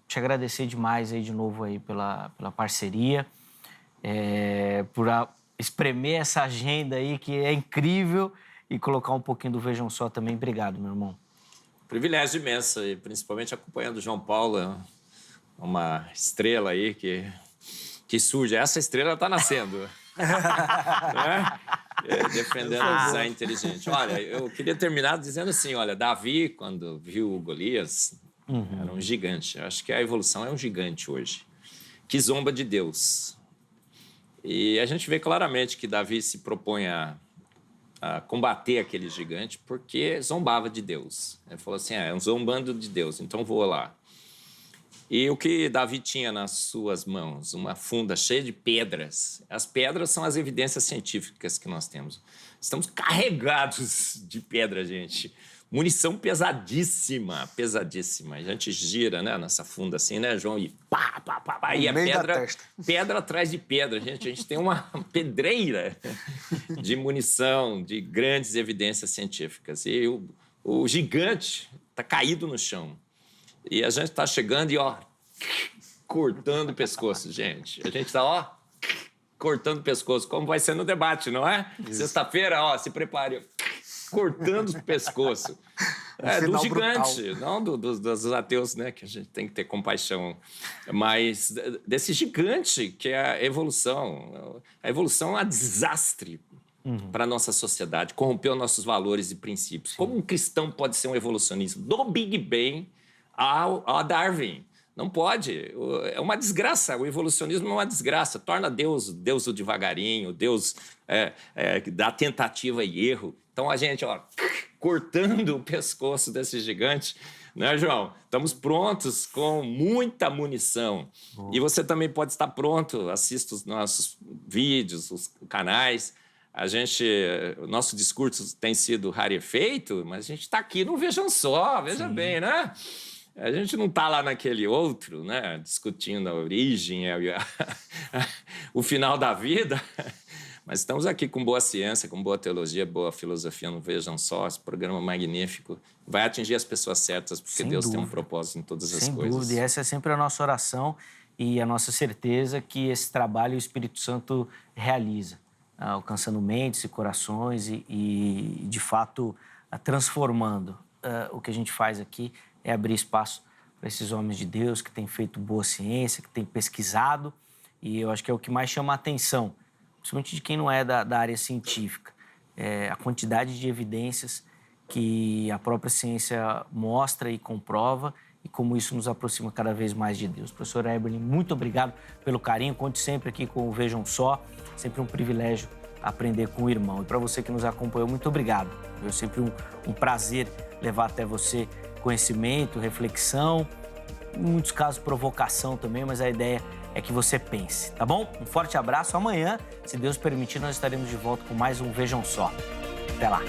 te agradecer demais aí de novo aí pela parceria. Por espremer essa agenda aí, que é incrível, e colocar um pouquinho do Vejam Só também. Obrigado, meu irmão. Privilégio imenso, e principalmente acompanhando o João Paulo, uma estrela aí que surge. Essa estrela está nascendo. Defendendo o design inteligente. Olha, eu queria terminar dizendo assim, olha, Davi, quando viu Golias, era um gigante. Eu acho que a evolução é um gigante hoje, que zomba de Deus. E a gente vê claramente que Davi se propõe a a combater aquele gigante porque zombava de Deus. Ele falou assim, zombando de Deus, então vou lá. E o que Davi tinha nas suas mãos? Uma funda cheia de pedras. As pedras são as evidências científicas que nós temos. Estamos carregados de pedra, gente. Munição pesadíssima, pesadíssima. A gente gira, né, nessa funda assim, né, João? E pá, pá, pá, pá. E a pedra atrás de pedra, gente. A gente tem uma pedreira de munição, de grandes evidências científicas. E o gigante está caído no chão. E a gente está chegando e, cortando o pescoço, gente. A gente está, cortando o pescoço, como vai ser no debate, não é? Sexta-feira, se prepare. Cortando o pescoço. Do gigante, brutal. Não dos ateus, né? Que a gente tem que ter compaixão. Mas desse gigante que é a evolução. A evolução é um desastre para a nossa sociedade. Corrompeu nossos valores e princípios. Sim. Como um cristão pode ser um evolucionista? Do Big Bang a Darwin. Não pode. É uma desgraça. O evolucionismo é uma desgraça. Torna Deus o devagarinho, Deus da tentativa e erro. Então, a gente, cortando o pescoço desse gigante, né, João? Estamos prontos com muita munição. E você também pode estar pronto. Assista os nossos vídeos, os canais. O nosso discurso tem sido rarefeito, mas a gente está aqui no Vejam Só, veja Sim. bem, né? A gente não está lá naquele outro, né, discutindo a origem, o final da vida, mas estamos aqui com boa ciência, com boa teologia, boa filosofia, não Vejam Só, esse programa magnífico. Vai atingir as pessoas certas, porque Deus tem um propósito em todas as coisas. Sem dúvida, e essa é sempre a nossa oração e a nossa certeza que esse trabalho o Espírito Santo realiza, alcançando mentes e corações e de fato, transformando. O que a gente faz aqui é abrir espaço para esses homens de Deus que têm feito boa ciência, que têm pesquisado, e eu acho que é o que mais chama a atenção, principalmente de quem não é da área científica, a quantidade de evidências que a própria ciência mostra e comprova e como isso nos aproxima cada vez mais de Deus. Professor Eberlin, muito obrigado pelo carinho, conte sempre aqui com o Vejam Só, sempre um privilégio aprender com o irmão. E para você que nos acompanhou, muito obrigado. É sempre um prazer levar até você conhecimento, reflexão, em muitos casos provocação também, mas a ideia é que você pense, tá bom? Um forte abraço. Amanhã, se Deus permitir, nós estaremos de volta com mais um Vejam Só. Até lá.